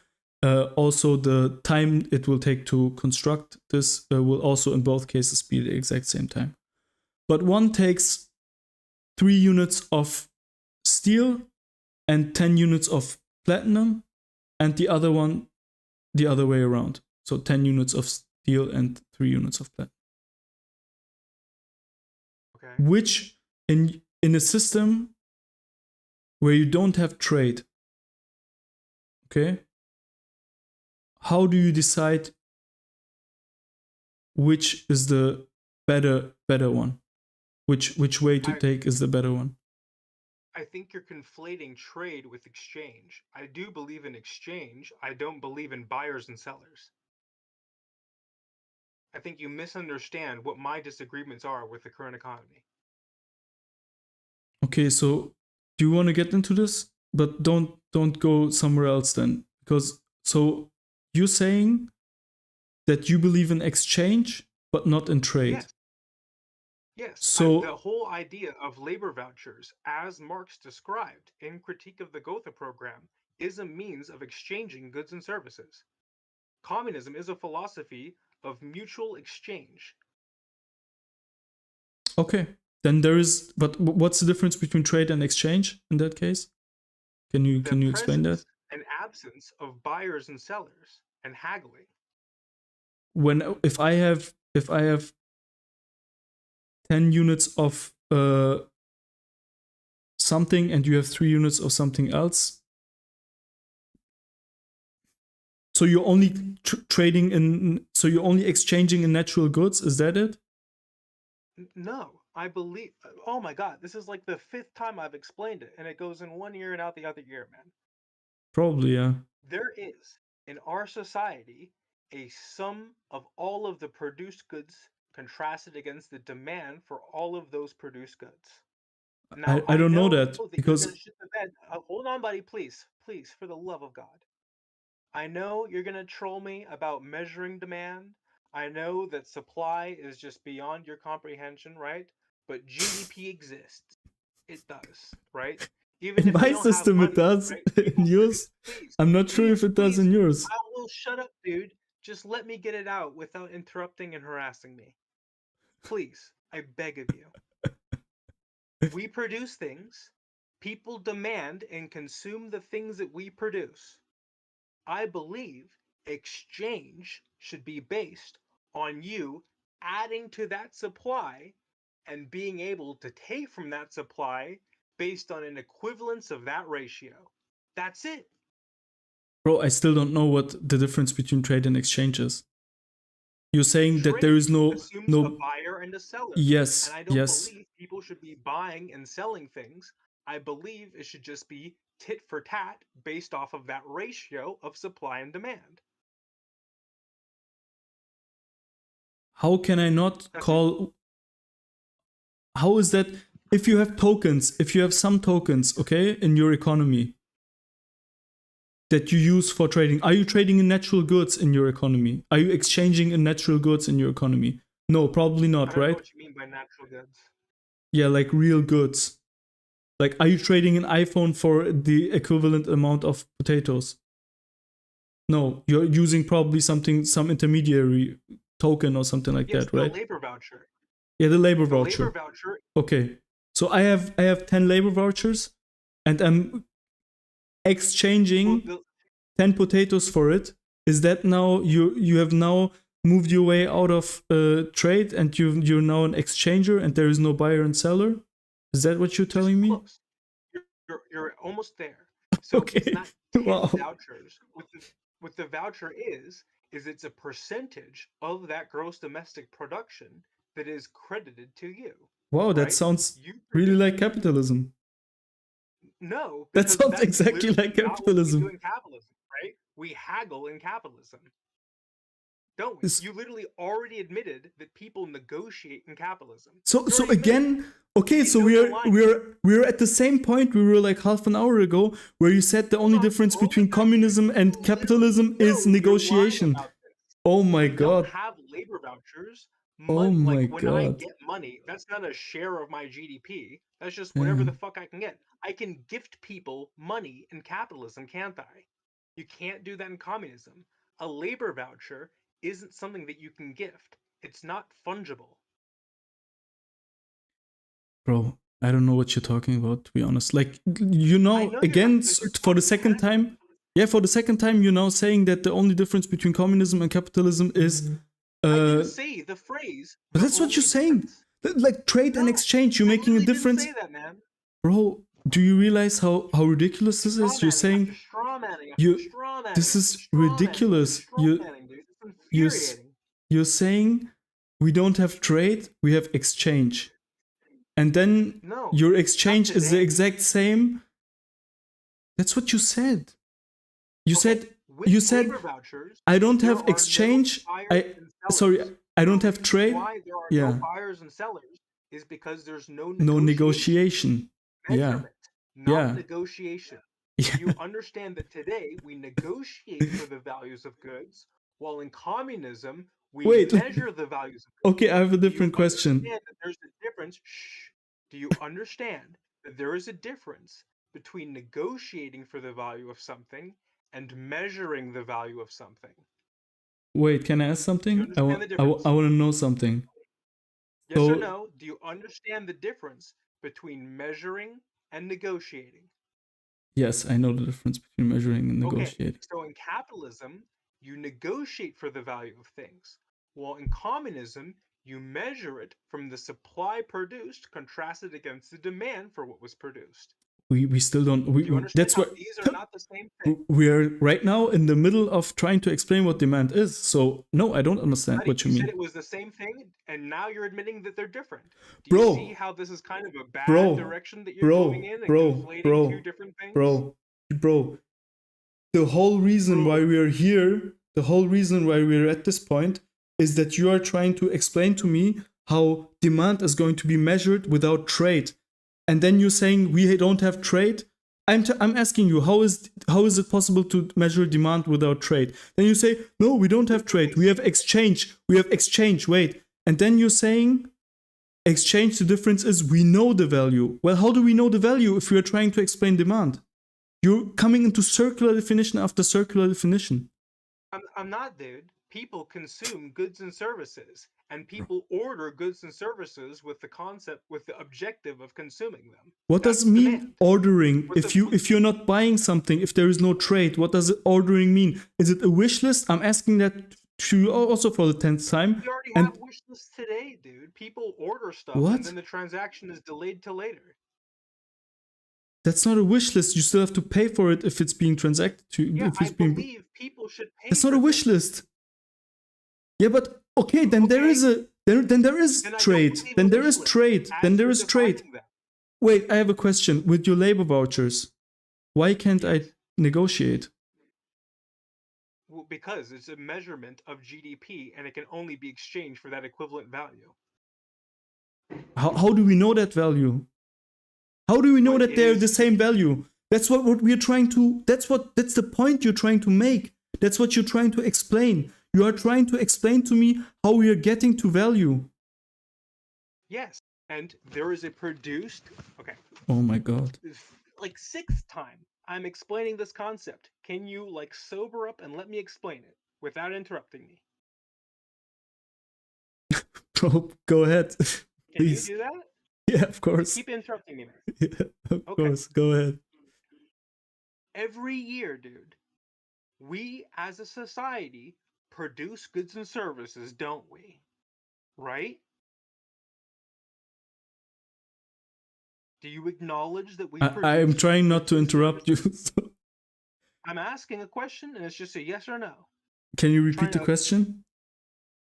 Also, the time it will take to construct this will also in both cases be the exact same time. But one takes 3 units of steel and 10 units of platinum, and the other one the other way around. So 10 units of steel and 3 units of platinum. Okay. Which in a system where you don't have trade, okay, how do you decide which is the better one? Which way to take is the better one? I think you're conflating trade with exchange. I do believe in exchange. I don't believe in buyers and sellers. I think you misunderstand what my disagreements are with the current economy. Okay, so do you want to get into this? But don't go somewhere else then, because so you're saying that you believe in exchange but not in trade. Yes. Yes. So the whole idea of labor vouchers, as Marx described in Critique of the Gotha Program, is a means of exchanging goods and services. Communism is a philosophy of mutual exchange. okay, then there is. But what's the difference between trade and exchange in that case? Can you explain that? Presence and absence of buyers and sellers and haggling. When if I have 10 units of something and you have 3 units of something else, so you're only trading in, so you're only exchanging in natural goods, is that it? No, I believe. Oh my god, this is like the 5th time I've explained it, and it goes in one ear and out the other ear, man. Probably, yeah. There is, in our society, a sum of all of the produced goods contrasted against the demand for all of those produced goods. Now, I don't know that that you're because gonna shit the bed. Hold on, buddy, please, please, for the love of God. I know you're gonna troll me about measuring demand. I know that supply is just beyond your comprehension, right? But GDP exists. It does, right? Even in if we my don't have system it money, does. right? In People yours, please, I'm not sure please, if it does please. in yours. I will shut up, dude. Just let me get it out without interrupting and harassing me. Please, I beg of you. We produce things. People demand and consume the things that we produce. I believe exchange should be based on you adding to that supply and being able to take from that supply based on an equivalence of that ratio. That's it. Bro, I still don't know what the difference between trade and exchange is. You're saying that there Trade is assumes a buyer and a seller. And yes, I don't yes. believe people should be buying and selling things. I believe it should just be tit for tat based off of that ratio of supply and demand. How can I not That's it. call? How is that? If you have tokens, if you have some tokens, okay, in your economy that you use for trading, are you trading in natural goods in your economy? Are you exchanging in natural goods in your economy? No, probably I not, don't know right? what you mean by natural goods. Yeah, like real goods. Like, are you trading an iPhone for the equivalent amount of potatoes? No, you're using probably some intermediary token or something like Yes, that, the right? labor voucher. Yeah, the labor The labor voucher. voucher, Okay. So I have 10 labor vouchers, and I'm exchanging Well, 10 potatoes for it. Is that now you have now moved your way out of trade, and you're now an exchanger, and there is no buyer and seller? Is that what you're telling me? close. You're almost there. So it's Okay. not 10 Wow. vouchers. What the voucher is it's a percentage of that gross domestic production that is credited to you. Wow, that right? sounds You really produce, like capitalism. no, That because sounds that's exactly literally like not what we do capitalism. in capitalism, right? We haggle in capitalism, don't we? It's- You literally already admitted that people negotiate in capitalism. So You so already admitted that. again, okay, You so know you're lying. we're at the same point we were like half an hour ago, where you said the only on, difference roll it between back. communism and You capitalism literally is know you're negotiation. lying about this. Oh my We don't god. have labor vouchers. Oh Money, my like when I god. get money, that's not a share of my GDP. That's just whatever Yeah. the fuck I can get. I can gift people money in capitalism, can't I? You can't do that in communism. A labor voucher isn't something that you can gift. It's not fungible. Bro, I don't know what you're talking about, to be honest. Like, I know you're again, not, 'cause you're for the fucking second haggling. time, yeah, for the second time, you're now saying that the only difference between communism and capitalism is. I didn't say the phrase. But The that's what you're only saying. difference. Like trade and No, exchange, you're I making a literally didn't difference. say that, man. Bro, do you realize how ridiculous this is? You're saying Straw manning after you straw manning. this after is straw manning after ridiculous. straw manning, dude. It's infuriating. You're saying we don't have trade, we have exchange. And then No, your exchange is the today. exact same. That's what you said. You Okay, said labor vouchers, I don't there have are no exchange. buyers I and sellers. sorry, I don't The have reason trade. Why there are Yeah. no buyers and sellers is because there's no No negotiation. negotiation. Yeah. Measurement, not Yeah. negotiation. Yeah. You understand that today we negotiate for the values of goods, while in communism we Wait. measure the values of goods. Okay, I have a Do you different question. understand that there's a difference? Shh. Do you understand that there is a difference between negotiating for the value of something and measuring the value of something? Wait, can I ask something? Do you understand the difference? I want to know something. Yes or So no? Do you understand the difference between measuring and negotiating? yes, I know the difference between measuring and negotiating. Okay, so in capitalism, you negotiate for the value of things, while in communism, you measure it from the supply produced contrasted against the demand for what was produced. We still don't. Do you understand That's how what these are not the same thing? we are right now in the middle of trying to explain what demand is. So no, I don't understand Buddy, what you you mean. said it was the same thing, and now you're admitting that they're different. Do Bro, you see how this is kind of a bad direction that you're going in and conflating two different things? bro. The whole reason why we are here, the whole reason why we're at this point, is that you are trying to explain to me how demand is going to be measured without trade, and then you're saying we don't have trade. I'm asking you, how is it possible to measure demand without trade? Then you say, no, we don't have trade. We have exchange. Wait, and then you're saying exchange. The difference is we know the value. Well, how do we know the value if we are trying to explain demand? You're coming into circular definition after circular definition. I'm not, dude. People consume goods and services, and people order goods and services with the objective of consuming them. What does it mean, demand. ordering? If you're not buying something, if there is no trade, what does ordering mean? Is it a wish list? I'm asking that to you also for the 10th time. We already have wish lists today, dude. People order stuff and then the transaction is delayed till later. That's not a wish list. You still have to pay for it if it's being transacted to. Yeah, if it's believe people should pay. That's not a wish list. Yeah, but okay, then there is trade. Then there is trade. Then there is trade. Wait, I have a question. With your labor vouchers, why can't I negotiate? Well, because it's a measurement of GDP and it can only be exchanged for that equivalent value. How do we know that value? How do we know that they're the same value? That's what we're trying to. That's the point you're trying to make. That's what you're trying to explain. You are trying to explain to me how we are getting to value. Yes, and there is a produced. Okay. Oh my god. Like 6th time I'm explaining this concept. Can you sober up and let me explain it without interrupting me? Bro, go ahead. Can you do that? Yeah, of course. Keep interrupting me, man. Yeah, of Okay. course. Go ahead. Every year, dude, we as a society produce goods and services, don't we? Right? Do you acknowledge that we I am produce trying not goods to and interrupt you. services? So I'm asking a question and it's just a yes or no. can you Trying repeat the to. question?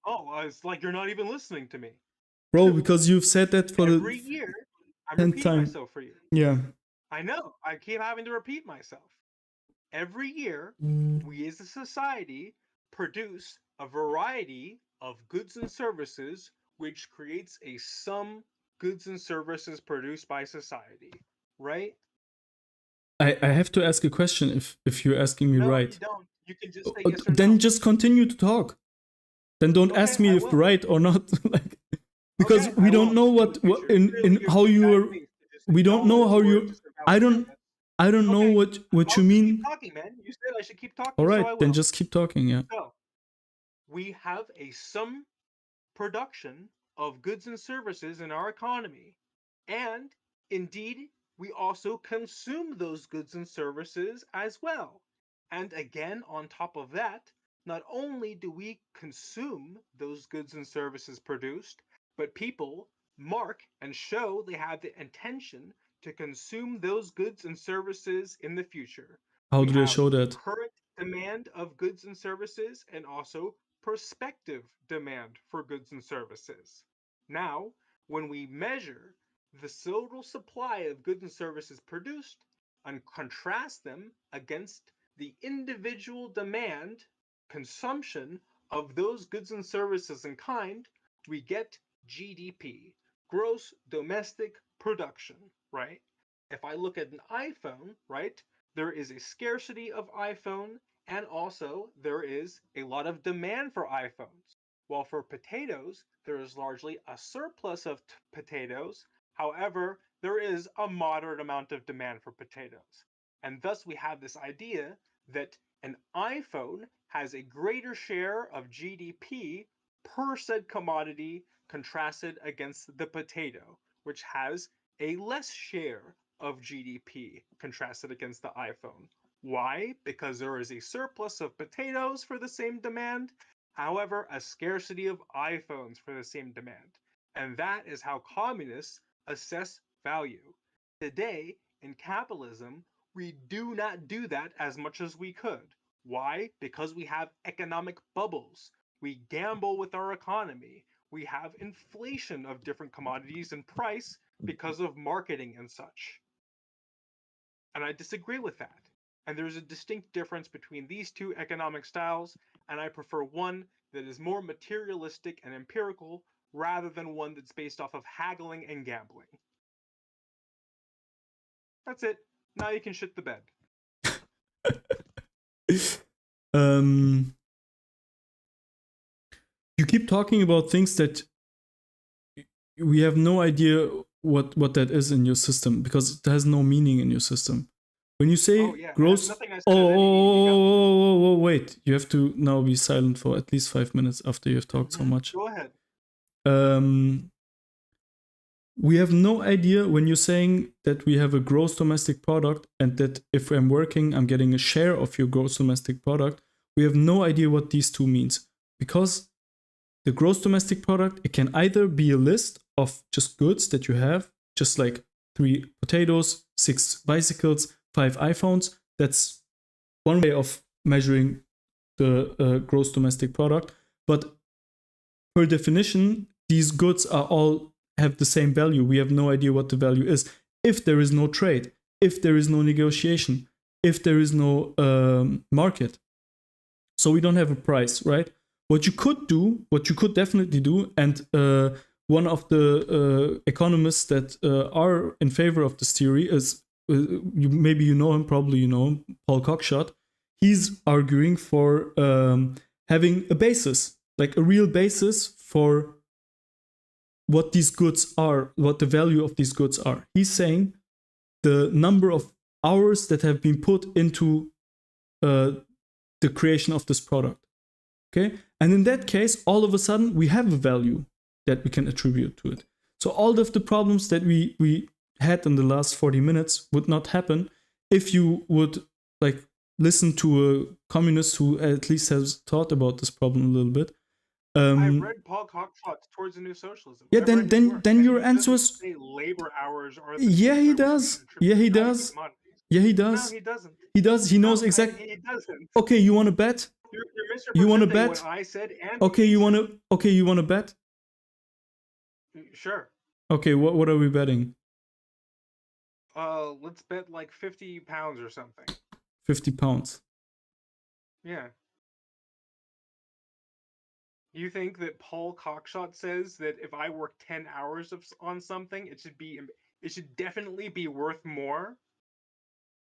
Oh, it's like you're not even listening to me. Bro, because you've said that for Every the year, I'm 10th repeating time. myself for you. Yeah. I know. I keep having to repeat myself. Every year, we as a society produce a variety of goods and services, which creates a sum goods and services produced by society. Right? I have to ask a question if you're asking me No, right. you don't. You can just say yes or Then no. just continue to talk. Then don't ask Okay, me I if will. right or not. Like, because Okay, we I don't won't know in the what future. in Clearly, you're how too you are. bad-faced to just We don't know acknowledge how or you. disavow my statements. I don't know Okay, what you I'll just keep mean. talking, man. You said I should keep All talking, so I right, then will. just keep talking. Yeah. So, we have a sum production of goods and services in our economy. And indeed, we also consume those goods and services as well. And again, on top of that, not only do we consume those goods and services produced, but people mark and show they have the intention to consume those goods and services in the future. How We do they have show that? current demand of goods and services and also prospective demand for goods and services. Now, when we measure the total supply of goods and services produced and contrast them against the individual demand consumption of those goods and services in kind, we get GDP, gross domestic production, right? If I look at an iPhone, right, there is a scarcity of iPhone and also there is a lot of demand for iPhones. While for potatoes, there is largely a surplus of potatoes. However, there is a moderate amount of demand for potatoes. And thus we have this idea that an iPhone has a greater share of GDP per said commodity contrasted against the potato, which has a less share of GDP contrasted against the iPhone. Why? Because there is a surplus of potatoes for the same demand, however, a scarcity of iPhones for the same demand. And that is how communists assess value. Today, in capitalism, we do not do that as much as we could. Why? Because we have economic bubbles. We gamble with our economy. We have inflation of different commodities and price because of marketing and such. And I disagree with that. And there's a distinct difference between these two economic styles, and I prefer one that is more materialistic and empirical rather than one that's based off of haggling and gambling. That's it. Now you can shit the bed. You keep talking about things that we have no idea what that is in your system because it has no meaning in your system. When you say Oh, yeah. gross, Nothing I said has any meaning. You got me. wait! You have to now be silent for at least 5 minutes after you've talked so much. Go ahead. We have no idea when you're saying that we have a gross domestic product and that if I'm working, I'm getting a share of your gross domestic product. We have no idea what these two means because the gross domestic product, it can either be a list of just goods that you have, just like 3 potatoes, 6 bicycles, 5 iPhones. That's one way of measuring the gross domestic product. But per definition, these goods are all have the same value. We have no idea what the value is. If there is no trade, if there is no negotiation, if there is no market. So we don't have a price, right? What you could definitely do, and one of the economists that are in favor of this theory is, maybe you know him, probably you know him, Paul Cockshott. He's arguing for having a basis, like a real basis for what these goods are, what the value of these goods are. He's saying the number of hours that have been put into the creation of this product. Okay? And in that case, all of a sudden, we have a value that we can attribute to it. So all of the problems that we had in the last 40 minutes would not happen if you would like listen to a communist who at least has thought about this problem a little bit. I read Paul Cockshott's Towards a New Socialism. Yeah, I've read his work, then and your he answer doesn't is say labor hours are the yeah, things he by which we does. contribute Yeah, he value to does. commodities. Yeah, he No, does. he doesn't. He does. He knows No, exactly. He doesn't. Okay, you want to bet? You're You want to misrepresenting bet? what I said and Okay, he you said. want to. Okay, you want to bet? Sure. Okay, what are we betting? Let's bet like 50 pounds or something. 50 pounds. Yeah. You think that Paul Cockshott says that if I work 10 hours on something, it should definitely be worth more?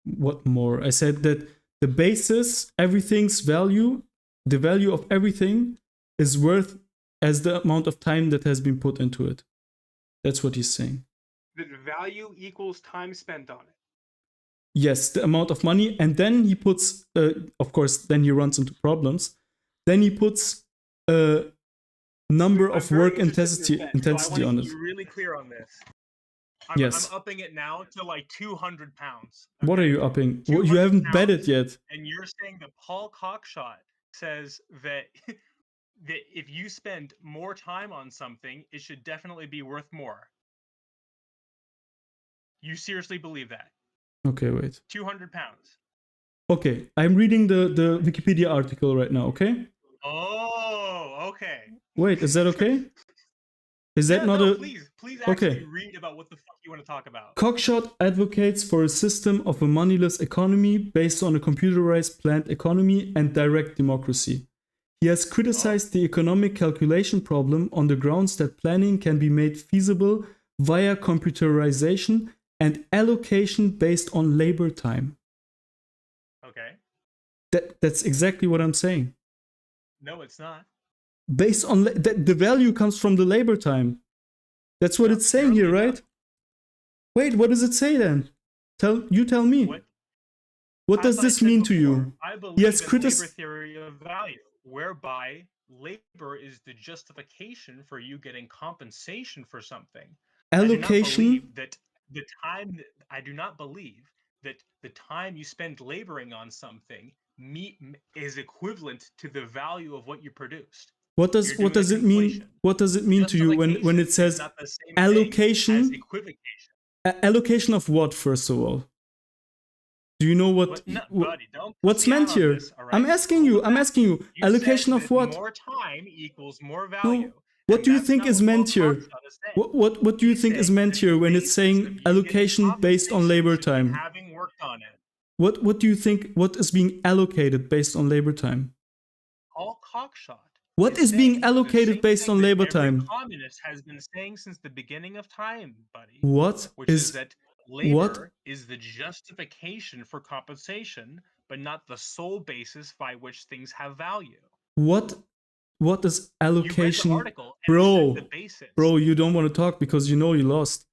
What more? I said that the basis, everything's value, the value of everything is worth as the amount of time that has been put into it. That's what he's saying. That value equals time spent on it. Yes, the amount of money. And then he puts, of course, then he runs into problems. Then he puts a number of work intensity so I want on to it. be really clear on this. Yes. I'm upping it now to like 200 pounds. Okay? What are you upping? Well, you haven't betted yet. And you're saying that Paul Cockshott says that that if you spend more time on something, it should definitely be worth more. You seriously believe that? Okay, wait. 200 pounds. Okay, I'm reading the Wikipedia article right now, okay? Oh, okay. Wait, is that okay? Is that not a... Please actually read about what the fuck you want to talk about. Cockshott advocates for a system of a moneyless economy based on a computerized planned economy and direct democracy. He has criticized the economic calculation problem on the grounds that planning can be made feasible via computerization and allocation based on labor time. Okay. That's exactly what I'm saying. No, it's not. Based on the value comes from the labor time. That's what it's saying here, right? Wait, what does it say then? Tell me. What does this mean to you? I believe in labor theory of value, whereby labor is the justification for you getting compensation for something. Allocation. I do not believe that the time you spend laboring on something is equivalent to the value of what you produced. What does it mean? What does it mean to you when it says allocation? Allocation of what, first of all? Do you know what's meant here? This, right? I'm asking you. Allocation of what? More time equals more value. No. What do you think is meant here? What do you think is meant here when it's saying allocation based on labor time? Having worked on it. What do you think? What is being allocated based on labor time? All cockshot. What is being allocated based on labor time? Communist has been saying since the beginning of time, buddy. What is that? Labor is the justification for compensation, but not the sole basis by which things have value. What is allocation? You read the article and the basis. Bro, you don't want to talk because you know you lost.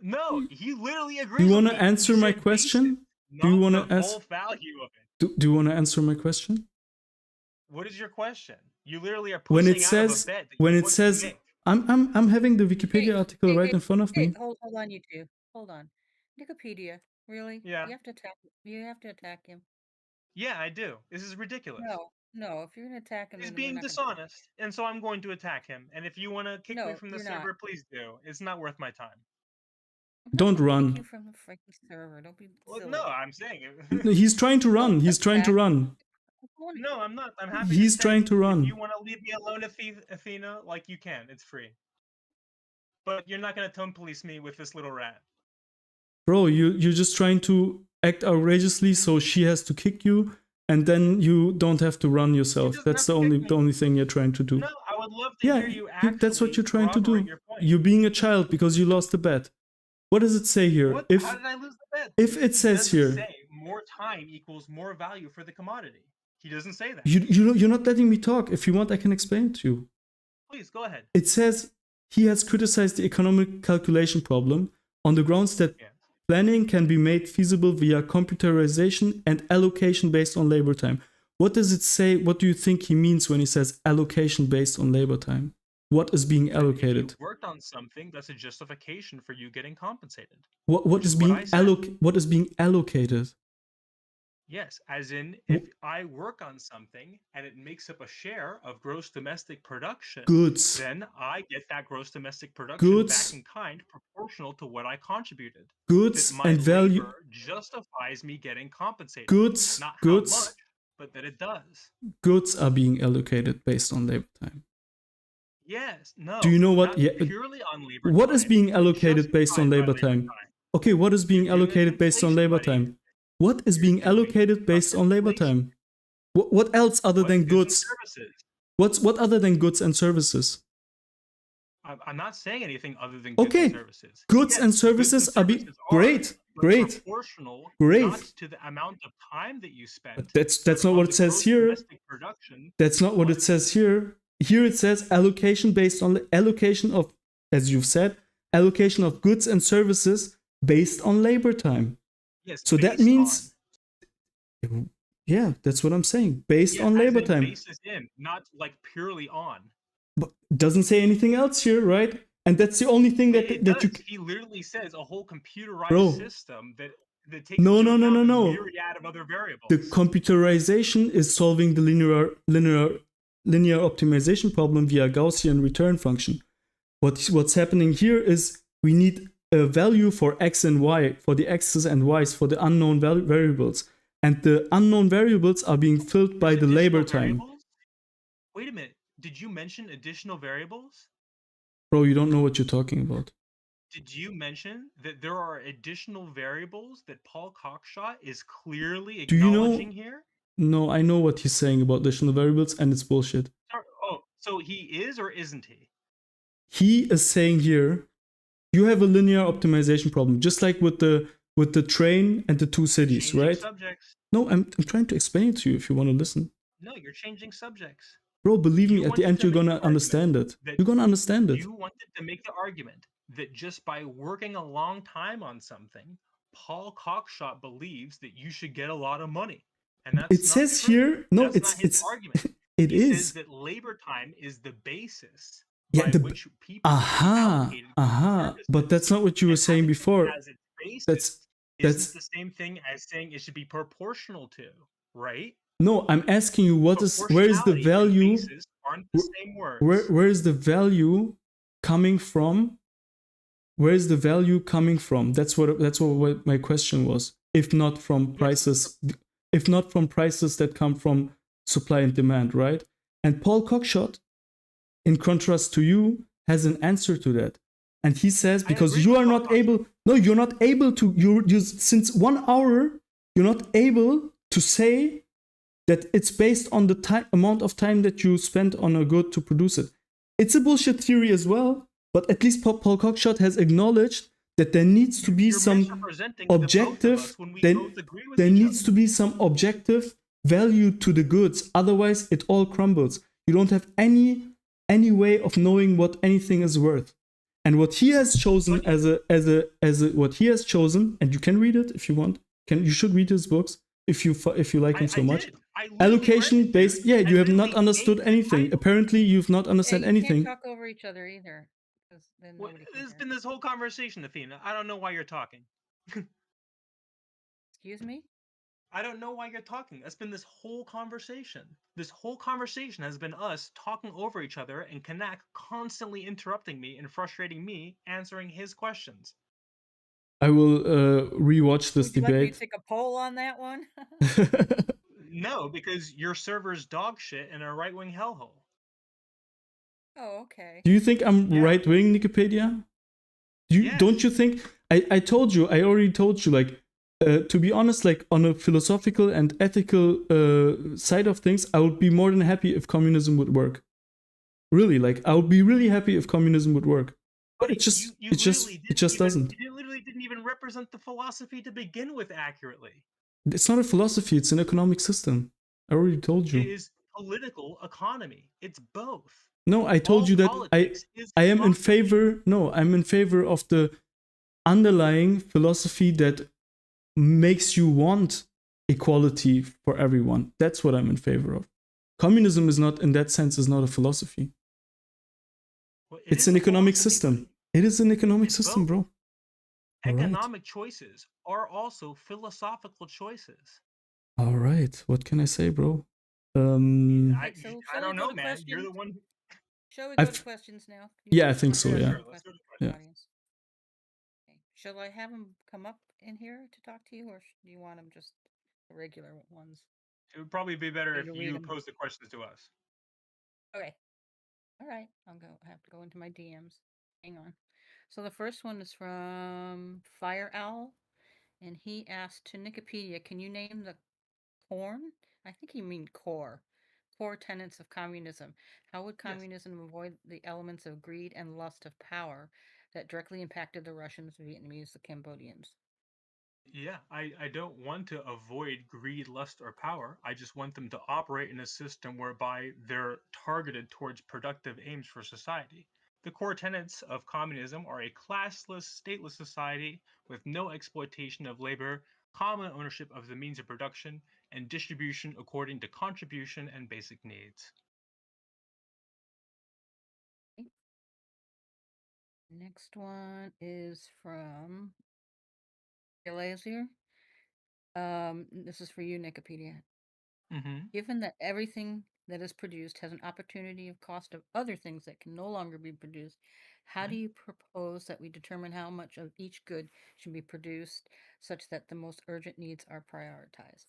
No, he literally agrees. Do you want to answer my question? Do you want to ask? Value of it. Do you want to answer my question? What is your question? You literally are pushing when it says I'm having the Wikipedia article right in front of me. Hold on, you two. Hold on. Wikipedia, really? Yeah. You have to attack him. Yeah, I do. This is ridiculous. No, if you're gonna attack him, he's being dishonest, and so I'm going to attack him. And if you want to kick me from the server, please do. It's not worth my time. Don't run. Kick you from the freaking server. Don't be silly. No, I'm saying it. He's trying to run. He's trying to run. No, I'm not. I'm happy. He's trying to run. If you want to leave me alone, Athena, like you can. It's free. But you're not gonna tone police me with this little rat. Bro, you're just trying to act outrageously, so she has to kick you, and then you don't have to run yourself. That's the only thing you're trying to do. No, I would love to hear you actually. That's what you're trying to do. You're being a child because you lost the bet. What does it say here? How did I lose the bet? If it says here, more time equals more value for the commodity. He doesn't say that. You're not letting me talk. If you want, I can explain it to you. Please go ahead. It says he has criticized the economic calculation problem on the grounds that planning can be made feasible via computerization and allocation based on labor time. What does it say? What do you think he means when he says allocation based on labor time? What is being If allocated? you worked on something, that's a justification for you getting compensated. What which is is what being I said. what is being allocated? Yes, as in if I work on something and it makes up a share of gross domestic production, Goods. then I get that gross domestic production Goods. back in kind proportional to what I contributed. Goods That my and value. labor justifies me getting compensated. Goods. Not Goods. how much, but that it does. Goods are being allocated based on labor time. Yes, no. Do you know what? Not Yeah. purely on labor What time, is being but allocated based on justified by labor time? Okay, what is being You're doing allocated based on inflation, labor buddy. time? What is You're being doing allocated based on labor inflation. time? What else other What than goods and goods? services? What other than goods and services? I'm not saying anything other than goods Okay, and services. goods Yes, and services are services great, but great, proportional great. not to the amount of time that you spent. But that's but not on what the it says gross here. domestic production. That's not what it says here. Here it says allocation based on the allocation of, as you've said, allocation of goods and services based on labor time. Yes. So that based means, on. yeah, that's what I'm saying. Based on as labor in time. basis in, not like purely on. But it doesn't say anything else here, right? And that's the only thing It that you. does. He literally says a whole computerized Bro. system that takes No, into no, no, account no, no. a myriad of other variables. The computerization is solving the linear optimization problem via Gaussian return function. What's happening here is we need a value for x and y, for the x's and y's, for the unknown variables. And the unknown variables are being filled by the labor time. Variables? Wait a minute. Did you mention additional variables? Bro, you don't know what you're talking about. Did you mention that there are additional variables that Paul Cockshott is clearly acknowledging here? No, I know what he's saying about additional variables, and it's bullshit. Oh, so he is or isn't he? He is saying here, you have a linear optimization problem, just like with the train and the two cities, Changing right? Subjects. No, I'm trying to explain it to you if you want to listen. No, you're changing subjects. Bro, believe me, at the end you're gonna understand it. You're gonna understand it. You wanted to make the argument that just by working a long time on something, Paul Cockshott believes that you should get a lot of money. And that's it says true. Here, no, that's it's not his it's argument. it he is. says that labor time is the basis Yeah, by which people but that's not what you were saying before. As its basis isn't the same thing as saying it should be proportional to, right? No, I'm asking you where is the value? Aren't the same words. Where is the value coming from? Where is the value coming from? That's what my question was. If not from prices, that come from supply and demand, right? And Paul Cockshott, in contrast to you, has an answer to that. And he says, because you are not able, you're not able to, you since 1 hour, you're not able to say that it's based on the amount of time that you spent on a good to produce it. It's a bullshit theory as well, but at least Paul Cockshott has acknowledged that there needs to be some objective, there needs to be some objective value to the goods. Otherwise, it all crumbles. You don't have any way of knowing what anything is worth. And what he has chosen what he has chosen, and you can read it if you want. You should read his books if you like him so much. Allocation based, you have not understood anything. Apparently, you've not understood anything. You can't talk over each other either. There's been this whole conversation, Athena. I don't know why you're talking. Excuse me? I don't know why you're talking. That's been this whole conversation. This whole conversation has been us talking over each other and Kanak constantly interrupting me and frustrating me answering his questions. I will rewatch this debate. Would you like me to take a poll on that one? No, because your server's dog shit and a right-wing hellhole. Oh, okay. Do you think I'm right-wing, Wikipedia? Don't you think? I already told you, like, to be honest, like, on a philosophical and ethical side of things, I would be more than happy if communism would work. Really, like, I would be really happy if communism would work. But it just doesn't. You literally didn't even represent the philosophy to begin with accurately. It's not a philosophy, it's an economic system. I already told you. It is political economy. It's both. No, I told you that I am in favor. No, I'm in favor of the underlying philosophy that makes you want equality for everyone. That's what I'm in favor of. Communism is not, in that sense, is not a philosophy. Well, it It's is an economic also system. because It is an economic it's system, both. bro. All right. Economic choices are also philosophical choices. All right. What can I say, bro? I, Right, so I shall we don't go know, to man. You're the questions? one. Shall we go to I've questions now? yeah, I want think to so. answer Yeah. Sure. Let's go to questions from Yeah. the audience? Okay. Shall I have them come up in here to talk to you, or do you want them just the regular ones? It would probably be better Me if to read you 'em? pose the questions to us. Okay. All right. I have to go into my DMs. Hang on. So the first one is from Fire Owl, and he asked to Wikipedia, can you name the corn? I think he mean core tenets of communism. How would Yes. communism avoid the elements of greed and lust of power that directly impacted the Russians, Vietnamese, the Cambodians? Yeah, I don't want to avoid greed, lust, or power. I just want them to operate in a system whereby they're targeted towards productive aims for society. The core tenets of communism are a classless, stateless society with no exploitation of labor, common ownership of the means of production, and distribution according to contribution and basic needs. Next one is from Lazier. This is for you, Wikipedia. Mm-hmm. Given that everything that is produced has an opportunity of cost of other things that can no longer be produced, how do you propose that we determine how much of each good should be produced such that the most urgent needs are prioritized?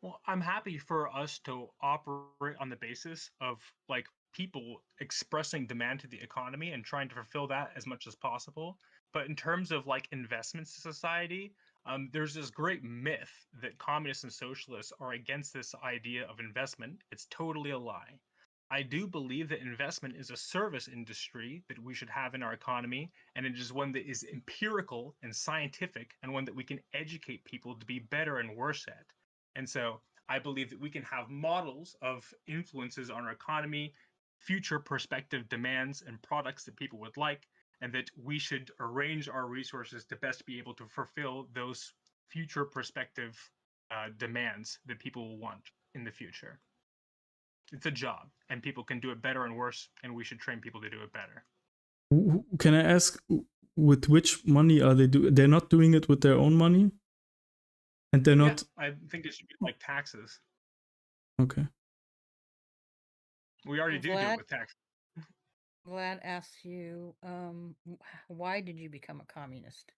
Well, I'm happy for us to operate on the basis of like people expressing demand to the economy and trying to fulfill that as much as possible. But in terms of like investments to society, there's this great myth that communists and socialists are against this idea of investment. It's totally a lie. I do believe that investment is a service industry that we should have in our economy, and it is one that is empirical and scientific, and one that we can educate people to be better and worse at. And so I believe that we can have models of influences on our economy, future prospective demands and products that people would like, and that we should arrange our resources to best be able to fulfill those future prospective demands that people will want in the future. It's a job, and people can do it better and worse, and we should train people to do it better. Can I ask with which money are they doing? They're not doing it with their own money, and they're not. Yeah, I think it should be like taxes. Okay. We already do it Vlad? with taxes. Vlad asks you, why did you become a communist?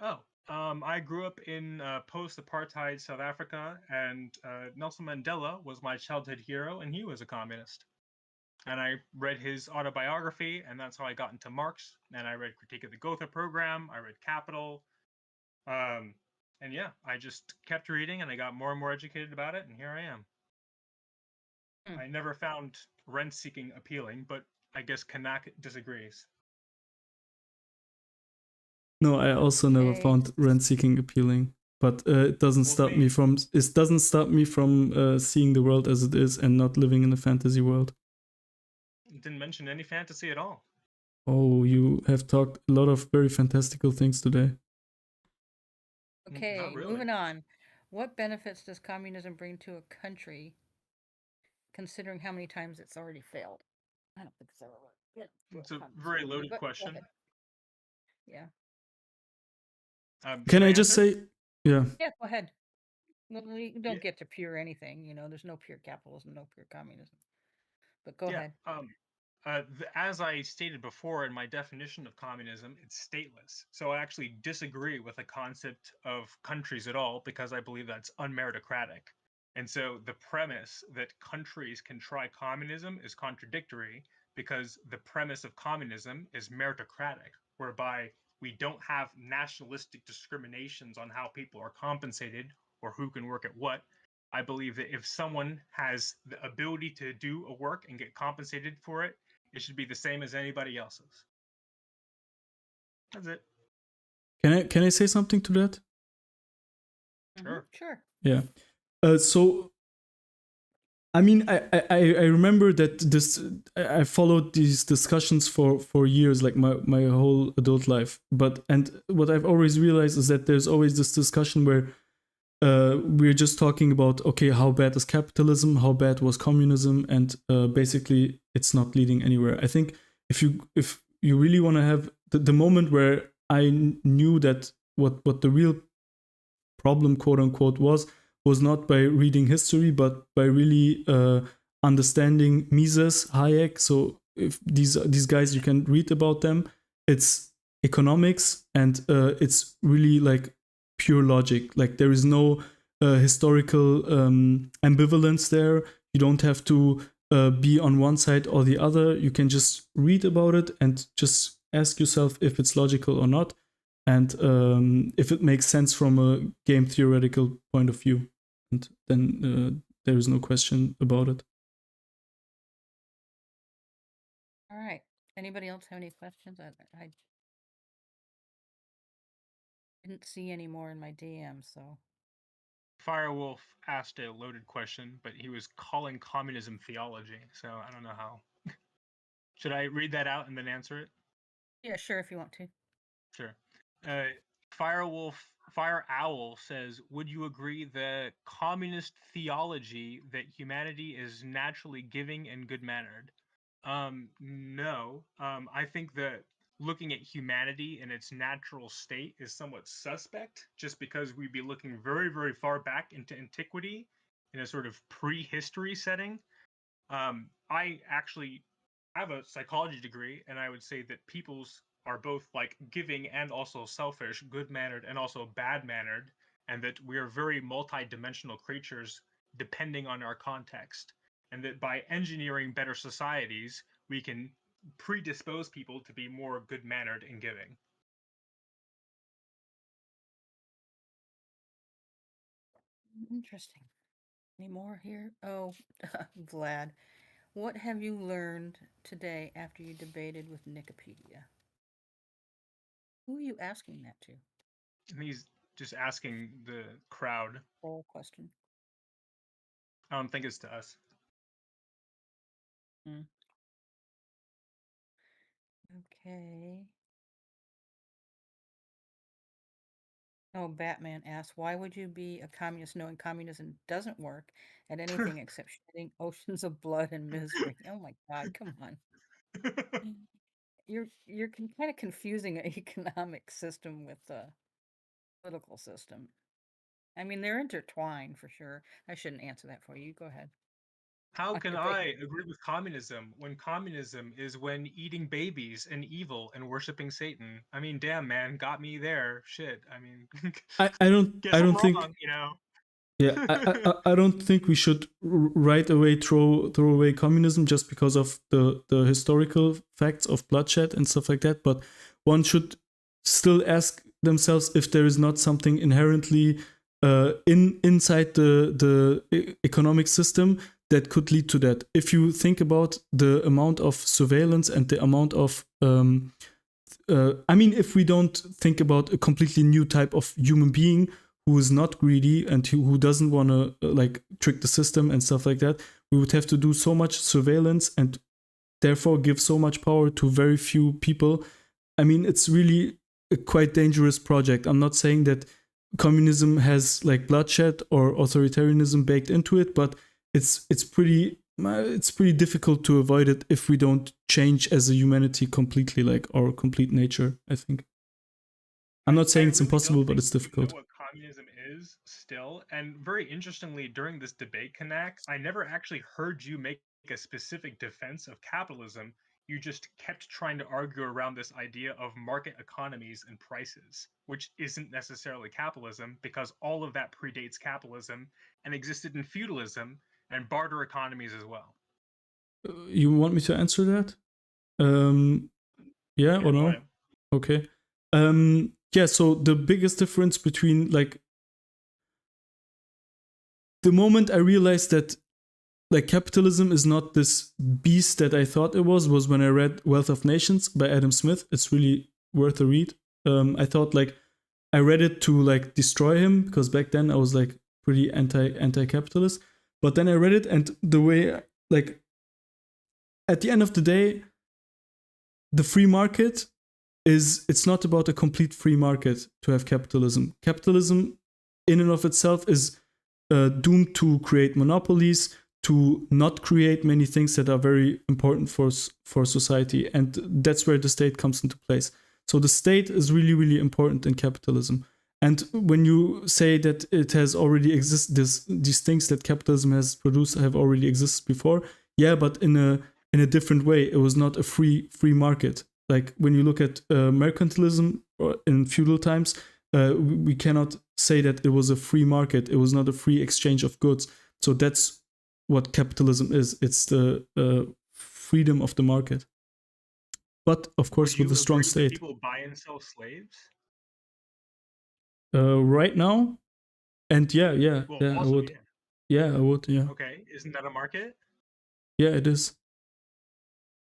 Oh, I grew up in post-apartheid South Africa, and Nelson Mandela was my childhood hero, and he was a communist. And I read his autobiography, and that's how I got into Marx. And I read Critique of the Gotha Program. I read Capital. And yeah, I just kept reading, and I got more and more educated about it, and here I am. I never found rent-seeking appealing, but I guess Kanak disagrees. No, I also never Okay. found rent-seeking appealing, but it doesn't Well, stop me from. It doesn't stop me from seeing the world as it is and not living in a fantasy world. Didn't mention any fantasy at all. Oh, you have talked a lot of very fantastical things today. Okay, really. moving on. What benefits does communism bring to a country, considering how many times it's already failed? I don't think so. It's a very loaded question. ahead. Yeah. Can Should I just answer? say, yeah, Yeah, go ahead. Well, we don't Yeah. get to pure anything, there's no pure capitalism, no pure communism. But go Yeah. ahead. As I stated before in my definition of communism, it's stateless. So I actually disagree with the concept of countries at all because I believe that's unmeritocratic. And so the premise that countries can try communism is contradictory because the premise of communism is meritocratic, whereby we don't have nationalistic discriminations on how people are compensated or who can work at what. I believe that if someone has the ability to do a work and get compensated for it, it should be the same as anybody else's. That's it. can I say something to that? Sure. Sure. Yeah. So I mean, I remember that this I followed these discussions for years, like my whole adult life. And what I've always realized is that there's always this discussion where we're just talking about, okay, how bad is capitalism, how bad was communism, and basically it's not leading anywhere. I think if you really want to have the moment where I knew that what the real problem, quote unquote, was not by reading history, but by really understanding Mises, Hayek. So if these guys, you can read about them. It's economics, and it's really like pure logic. Like there is no historical ambivalence there. You don't have to be on one side or the other. You can just read about it and just ask yourself if it's logical or not, and if it makes sense from a game theoretical point of view. And then there is no question about it. All right. Anybody else have any questions? I didn't see any more in my DM, so. Firewolf asked a loaded question, but he was calling communism theology, so I don't know how. Should I read that out and then answer it? Yeah, sure, if you want to. Sure. Fire Owl says, would you agree that communist theology that humanity is naturally giving and good-mannered? No. I think that looking at humanity in its natural state is somewhat suspect, just because we'd be looking very, very far back into antiquity in a sort of prehistory setting. I actually have a psychology degree, and I would say that peoples are both like giving and also selfish, good-mannered and also bad-mannered, and that we are very multi-dimensional creatures depending on our context, and that by engineering better societies, we can predispose people to be more good-mannered and giving. Interesting. Any more here? Oh, Vlad, what have you learned today after you debated with Nicopedia? Who are you asking that to? And he's just asking the crowd. Poll question. I don't think it's to us. Okay. Oh, Batman asks, why would you be a communist knowing communism doesn't work at anything except shedding oceans of blood and misery? Oh my God, come on. You're kind of confusing an economic system with a political system. I mean, they're intertwined for sure. I shouldn't answer that for you. Go ahead. How On can your I page. agree with communism when communism is when eating babies and evil and worshiping Satan? I mean, damn, man, got me there. Shit. I mean, I guess I'm don't think. wrong, you know. Yeah, I don't think we should right away throw away communism just because of the historical facts of bloodshed and stuff like that. But one should still ask themselves if there is not something inherently inside the economic system that could lead to that. If you think about the amount of surveillance and the amount of I mean, if we don't think about a completely new type of human being who is not greedy and who doesn't want to like trick the system and stuff like that, we would have to do so much surveillance and therefore give so much power to very few people. I mean, it's really a quite dangerous project. I'm not saying that communism has like bloodshed or authoritarianism baked into it, but it's pretty difficult to avoid it if we don't change as a humanity completely, like our complete nature, I think. I'm not saying it's really impossible, don't but think it's we difficult. know what communism is still. And very interestingly, during this debate, Kanak, I never actually heard you make a specific defense of capitalism. You just kept trying to argue around this idea of market economies and prices, which isn't necessarily capitalism because all of that predates capitalism and existed in feudalism and barter economies as well. You want me to answer that? Yeah or go no? ahead. Okay. Yeah, so the biggest difference between like the moment I realized that like capitalism is not this beast that I thought it was when I read Wealth of Nations by Adam Smith. It's really worth a read. I thought like I read it to like destroy him because back then I was like pretty anti-capitalist. But then I read it, and the way like at the end of the day, the free market it's not about a complete free market to have capitalism. Capitalism in and of itself is doomed to create monopolies, to not create many things that are very important for society, and that's where the state comes into place. So the state is really, really important in capitalism. And when you say that it has already existed, these things that capitalism has produced have already existed before, yeah, but in a different way. It was not a free market. Like when you look at mercantilism in feudal times, we cannot say that it was a free market. It was not a free exchange of goods. So that's what capitalism is. It's the freedom of the market. But of course, with a strong state. People buy and sell slaves. Right now, and yeah, Well, I also, would. Yeah, I would. Yeah. Okay, isn't that a market? Yeah, it is.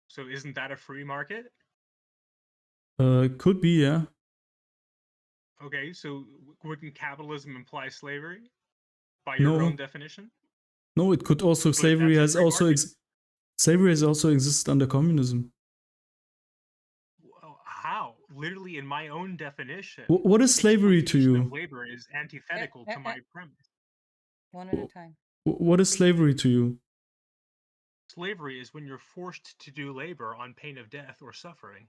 So isn't that a free market? It could be. Yeah. Okay, so wouldn't capitalism imply slavery by your own definition? No, it could also. But Slavery that's a has free also market. slavery has also existed under communism. Well, how? Literally, in my own definition. What is slavery to exploitation of you? labor is antithetical to my premise. One at a time. What is slavery to you? Slavery is when you're forced to do labor on pain of death or suffering.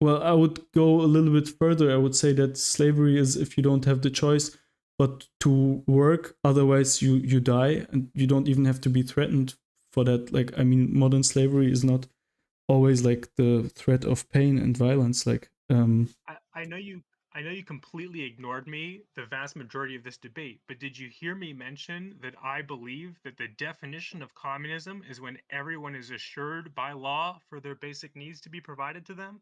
Well, I would go a little bit further. I would say that slavery is if you don't have the choice but to work, otherwise you die, and you don't even have to be threatened for that. Like, I mean, modern slavery is not always like the threat of pain and violence. Like, I know you completely ignored me the vast majority of this debate, but did you hear me mention that I believe that the definition of communism is when everyone is assured by law for their basic needs to be provided to them?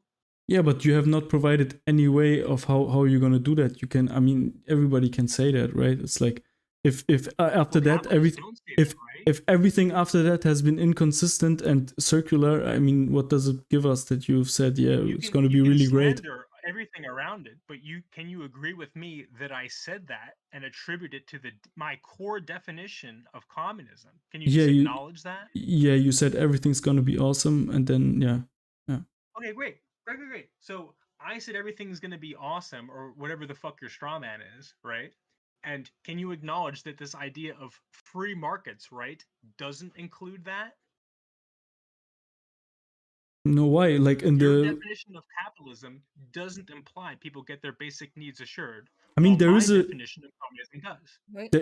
yeah, but you have not provided any way of how you're gonna do that. You can, I mean, everybody can say that, right? It's like if after that everything, if everything after that has been inconsistent and circular, I mean, what does it give us that you've said, yeah, it's gonna be really great? Everything around it, but can you agree with me that I said that and attribute it to my core definition of communism? Can you just acknowledge that? Yeah, you said everything's gonna be awesome, and then yeah. Okay, great. So I said everything's gonna be awesome, or whatever the fuck your straw man is, right? And can you acknowledge that this idea of free markets, right, doesn't include that? No, why? Like in Your the definition of capitalism doesn't imply people get their basic needs assured. I mean, there my is a definition of communism does. Wait,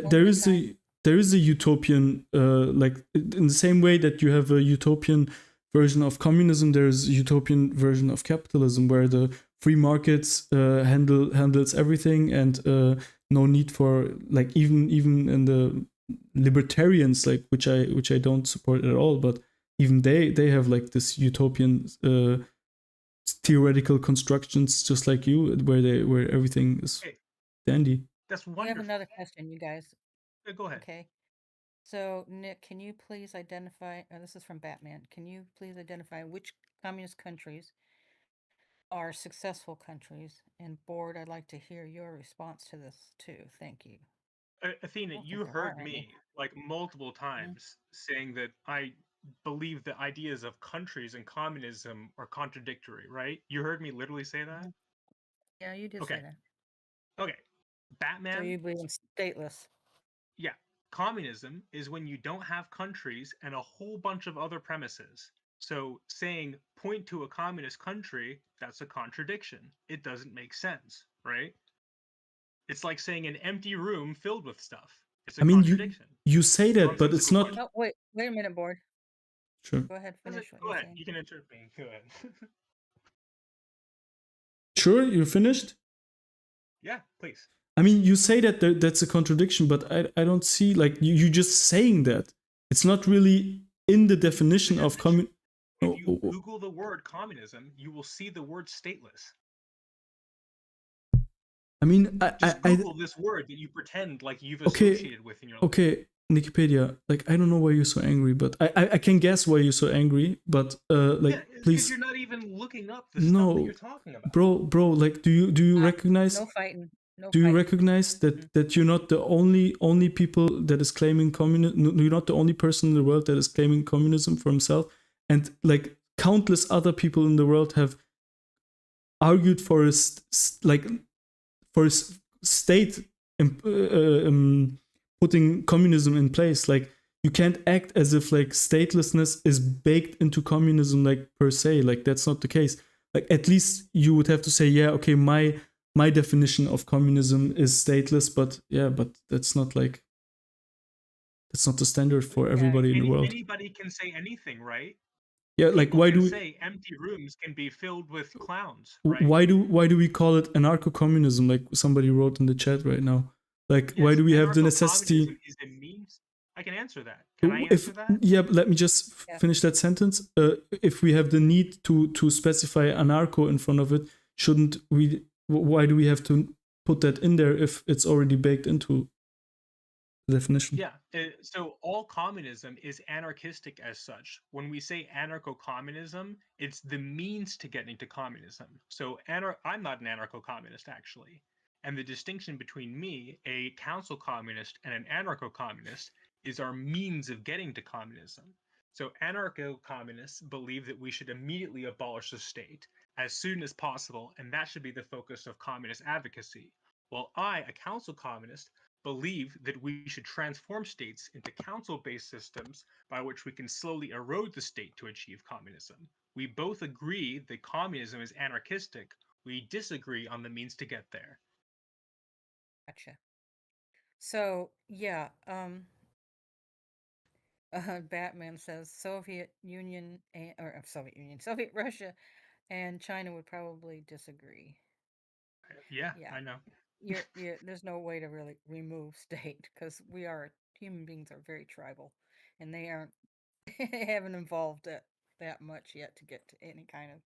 there is a utopian like in the same way that you have a utopian version of communism, there's a utopian version of capitalism where the free markets handles everything, and no need for, like, even in the libertarians, like which I don't support at all, but even they have like this utopian theoretical constructions just like you, where everything is dandy. That's wonderful. We have another question, you guys. Go ahead. Okay. So, Nick, can you please identify, this is from Batman, can you please identify which communist countries are successful countries? And Board, I'd like to hear your response to this too. Thank you. Athena, you heard me like multiple times saying that I believe the ideas of countries and communism are contradictory, right? You heard me literally say that? Yeah, you did say that. Okay. Batman. So you believe in stateless. Yeah. Communism is when you don't have countries and a whole bunch of other premises. So saying point to a communist country, that's a contradiction. It doesn't make sense, right? It's like saying an empty room filled with stuff. It's a contradiction. You say that, but it's not. Oh, wait a minute, Board. Sure. Go ahead, finish what you're saying. You can interrupt me. Go ahead. Sure, you're finished? Yeah, please. I mean, you say that that's a contradiction, but I don't see, like, you just saying that. It's not really in the definition of communism. If you Google the word communism, you will see the word stateless. I mean, just Google this word that you pretend like you've associated with in your life. Okay, Wikipedia, like, I don't know why you're so angry, but I can guess why you're so angry, but like, please. You're not even looking up the stuff that you're talking about. Bro, like, do you recognize? No fighting. Do you recognize that you're not the only people that is claiming communism? You're not the only person in the world that is claiming communism for himself, and like countless other people in the world have argued for his state putting communism in place. Like, you can't act as if like statelessness is baked into communism, like per se. Like, that's not the case. Like, at least you would have to say, yeah, okay, my definition of communism is stateless, but yeah, but that's not like, that's not the standard for everybody in the world. Anybody can say anything, right? Yeah, like, People why can do we, say empty rooms can be filled with clowns, right? why do we call it anarcho-communism, like somebody wrote in the chat right now? Like, why Yes, do we have the necessity? anarcho-communism is a means. I can answer that. Can I answer that? Yeah, but let me just Yeah. finish that sentence. If we have the need to specify anarcho in front of it, shouldn't we? Why do we have to put that in there if it's already baked into the definition? Yeah. So all communism is anarchistic as such. When we say anarcho-communism, it's the means to getting to communism. So I'm not an anarcho-communist, actually. And the distinction between me, a council communist, and an anarcho-communist is our means of getting to communism. So anarcho-communists believe that we should immediately abolish the state as soon as possible, and that should be the focus of communist advocacy. While I, a council communist, believe that we should transform states into council-based systems by which we can slowly erode the state to achieve communism. We both agree that communism is anarchistic. We disagree on the means to get there. Gotcha. So yeah, Batman says Soviet Union Soviet Russia and China would probably disagree. Yeah, Yeah. I know. There's no way to really remove state because human beings are very tribal, and they haven't evolved that much yet to get to any kind of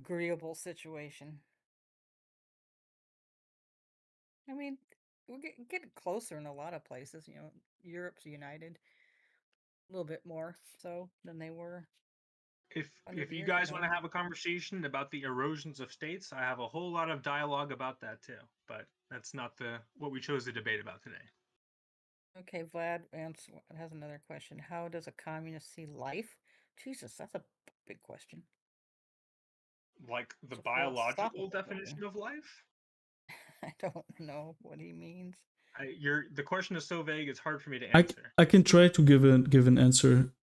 agreeable situation. I mean, we're getting closer in a lot of places. You know, Europe's united a little bit more so than they were. If 100 you years guys ago. want to have a conversation about the erosions of states, I have a whole lot of dialogue about that too. But that's not what we chose to debate about today. Okay, Vlad has another question. How does a communist see life? Jesus, that's a big question. Like the It's a biological philosophical definition question. of life? I don't know what he means. The question is so vague; it's hard for me to answer. I can try to give an answer.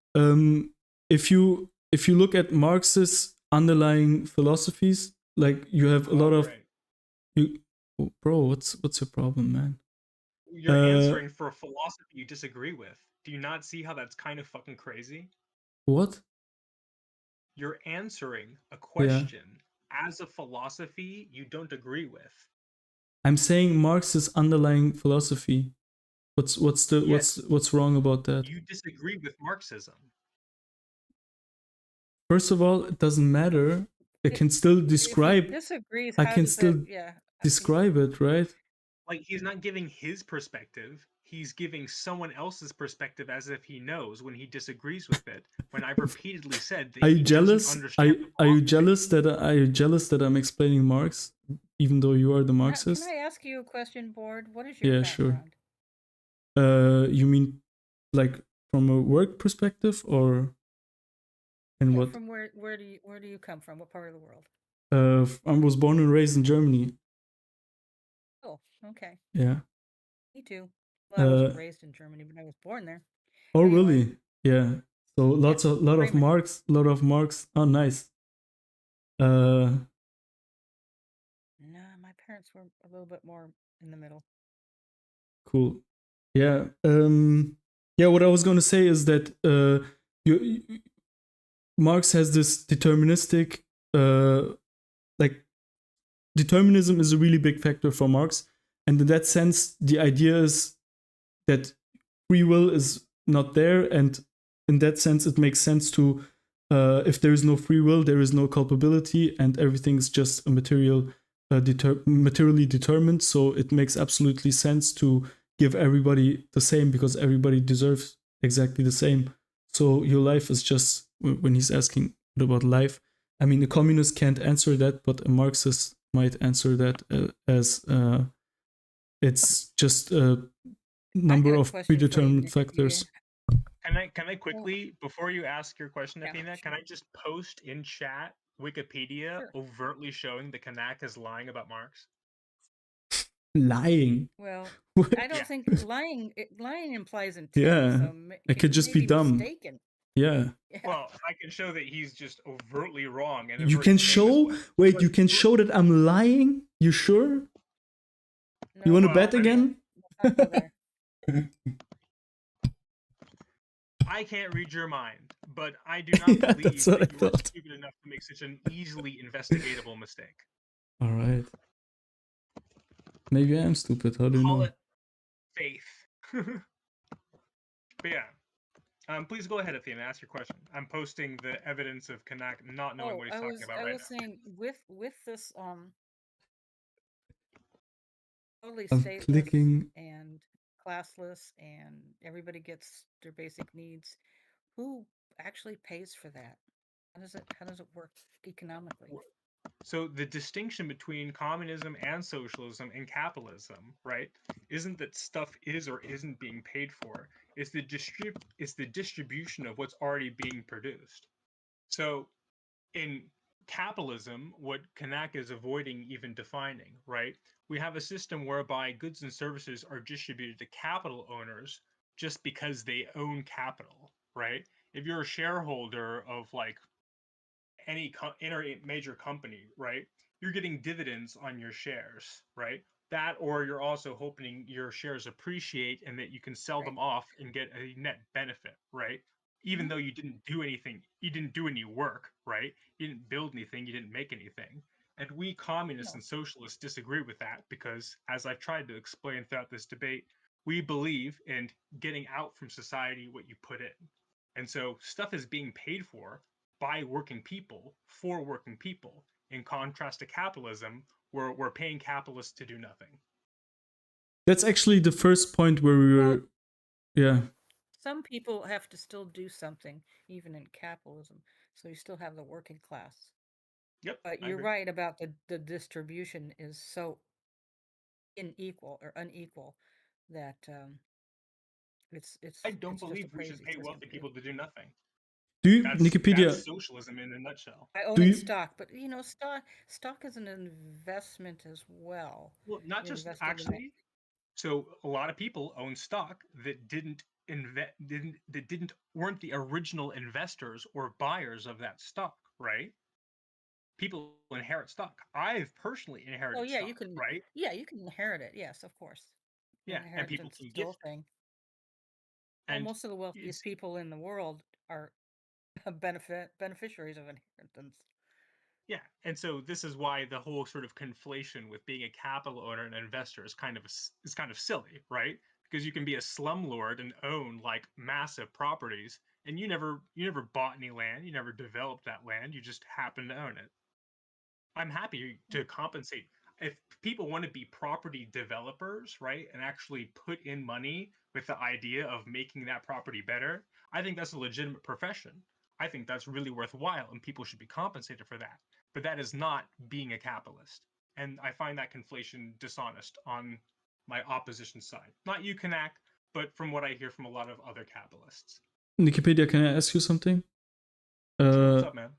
If you look at Marx's underlying philosophies, like, you have a lot of Right. you, oh, bro. What's your problem, man? You're answering for a philosophy you disagree with. Do you not see how that's kind of fucking crazy? What? You're answering a question as a philosophy you don't agree with. I'm saying Marx's underlying philosophy. What's wrong about that? You disagree with Marxism. First of all, it doesn't matter. It can still describe. If he disagrees, I how can does still that, describe it, right? Like, he's not giving his perspective. He's giving someone else's perspective as if he knows when he disagrees with it. When I've repeatedly said that Are you he jealous? doesn't understand. Are you jealous that I'm explaining Marx, even though you are the Marxist? Can I ask you a question, Board? What is your background? Sure. You mean like from a work perspective, or in what? From where do you come from? What part of the world? I was born and raised in Germany. Oh, okay. Yeah. Me too. Well, I wasn't raised in Germany, but I was born there. Oh, Anyway. really? Yeah. So lot of Marx. Oh, nice. No, my parents were a little bit more in the middle. Cool. Yeah. Yeah. What I was going to say is that Marx has this deterministic, like, determinism is a really big factor for Marx, and in that sense, the idea is that free will is not there, and in that sense, it makes sense to, if there is no free will, there is no culpability, and everything is just a materially determined. So it makes absolutely sense to give everybody the same, because everybody deserves exactly the same. So your life is just, when he's asking about life, I mean, a communist can't answer that, but a Marxist might answer that as it's just a number of predetermined factors. Can I quickly, before you ask your question, Athena, can I just post in chat Wikipedia overtly showing that Kanak is lying about Marx? Lying. Well, What? I don't Yeah. think lying implies intent. Yeah, So it could just be dumb. mistaken. Yeah. Yeah. Well, I can show that he's just overtly wrong in a You very can famous show. way. Wait, But you can show that I'm lying? You sure? You No, want to Well, bet I mean- again? let's not go there. I can't read your mind, but I do not Yeah, believe that's what that I you are thought. stupid enough to make such an easily investigatable mistake. All right. Maybe I am stupid. How do you Call know? it faith. But yeah. Please go ahead, Athena. Ask your question. I'm posting the evidence of Kanak not knowing what he's talking about I right was now. saying with this totally I'm stateless clicking. and classless and everybody gets their basic needs, who actually pays for that? How does it work economically? So the distinction between communism and socialism and capitalism, right, isn't that stuff is or isn't being paid for. It's the distribution of what's already being produced. So in capitalism, what Kanak is avoiding even defining, right? We have a system whereby goods and services are distributed to capital owners just because they own capital, right? If you're a shareholder of like any major company, right? You're getting dividends on your shares, right? That, or you're also hoping your shares appreciate and that you can sell Right. them off and get a net benefit, right? Even Mhm. though you didn't do anything, you didn't do any work, right? You didn't build anything, you didn't make anything. And we communists No. and socialists disagree with that because, as I've tried to explain throughout this debate, we believe in getting out from society what you put in. And so stuff is being paid for by working people for working people, in contrast to capitalism, where we're paying capitalists to do nothing. That's actually the first point where we Well, were. Yeah. some people have to still do something, even in capitalism. So you still have the working class. Yep. But I you're agree. right about the distribution is so unequal that I don't it's just a believe we should crazy pay system wealthy too. people to do nothing. Do you, That's Wikipedia? socialism in a nutshell. I own Do in you? stock, but stock is an investment as well. Well, not You're just investing in it. actually. So a lot of people own stock that weren't the original investors or buyers of that stock, right? People inherit stock. I've personally Oh inherited yeah, stock, right? you can inherit it. Yes, of course. Yeah, and people Inheritance can is still gift a thing. Well, and most of the wealthiest it's people in the world are beneficiaries of inheritance. yeah, and so this is why the whole sort of conflation with being a capital owner and investor is kind of silly, right? Because you can be a slumlord and own like massive properties, and you never bought any land, you never developed that land, you just happen to own it. I'm happy to compensate if people want to be property developers, right, and actually put in money with the idea of making that property better. I think that's a legitimate profession. I think that's really worthwhile, and people should be compensated for that. But that is not being a capitalist, and I find that conflation dishonest on my opposition side. Not you, Kanak, but from what I hear from a lot of other capitalists. Wikipedia, can I ask you something? Sure, what's up, man?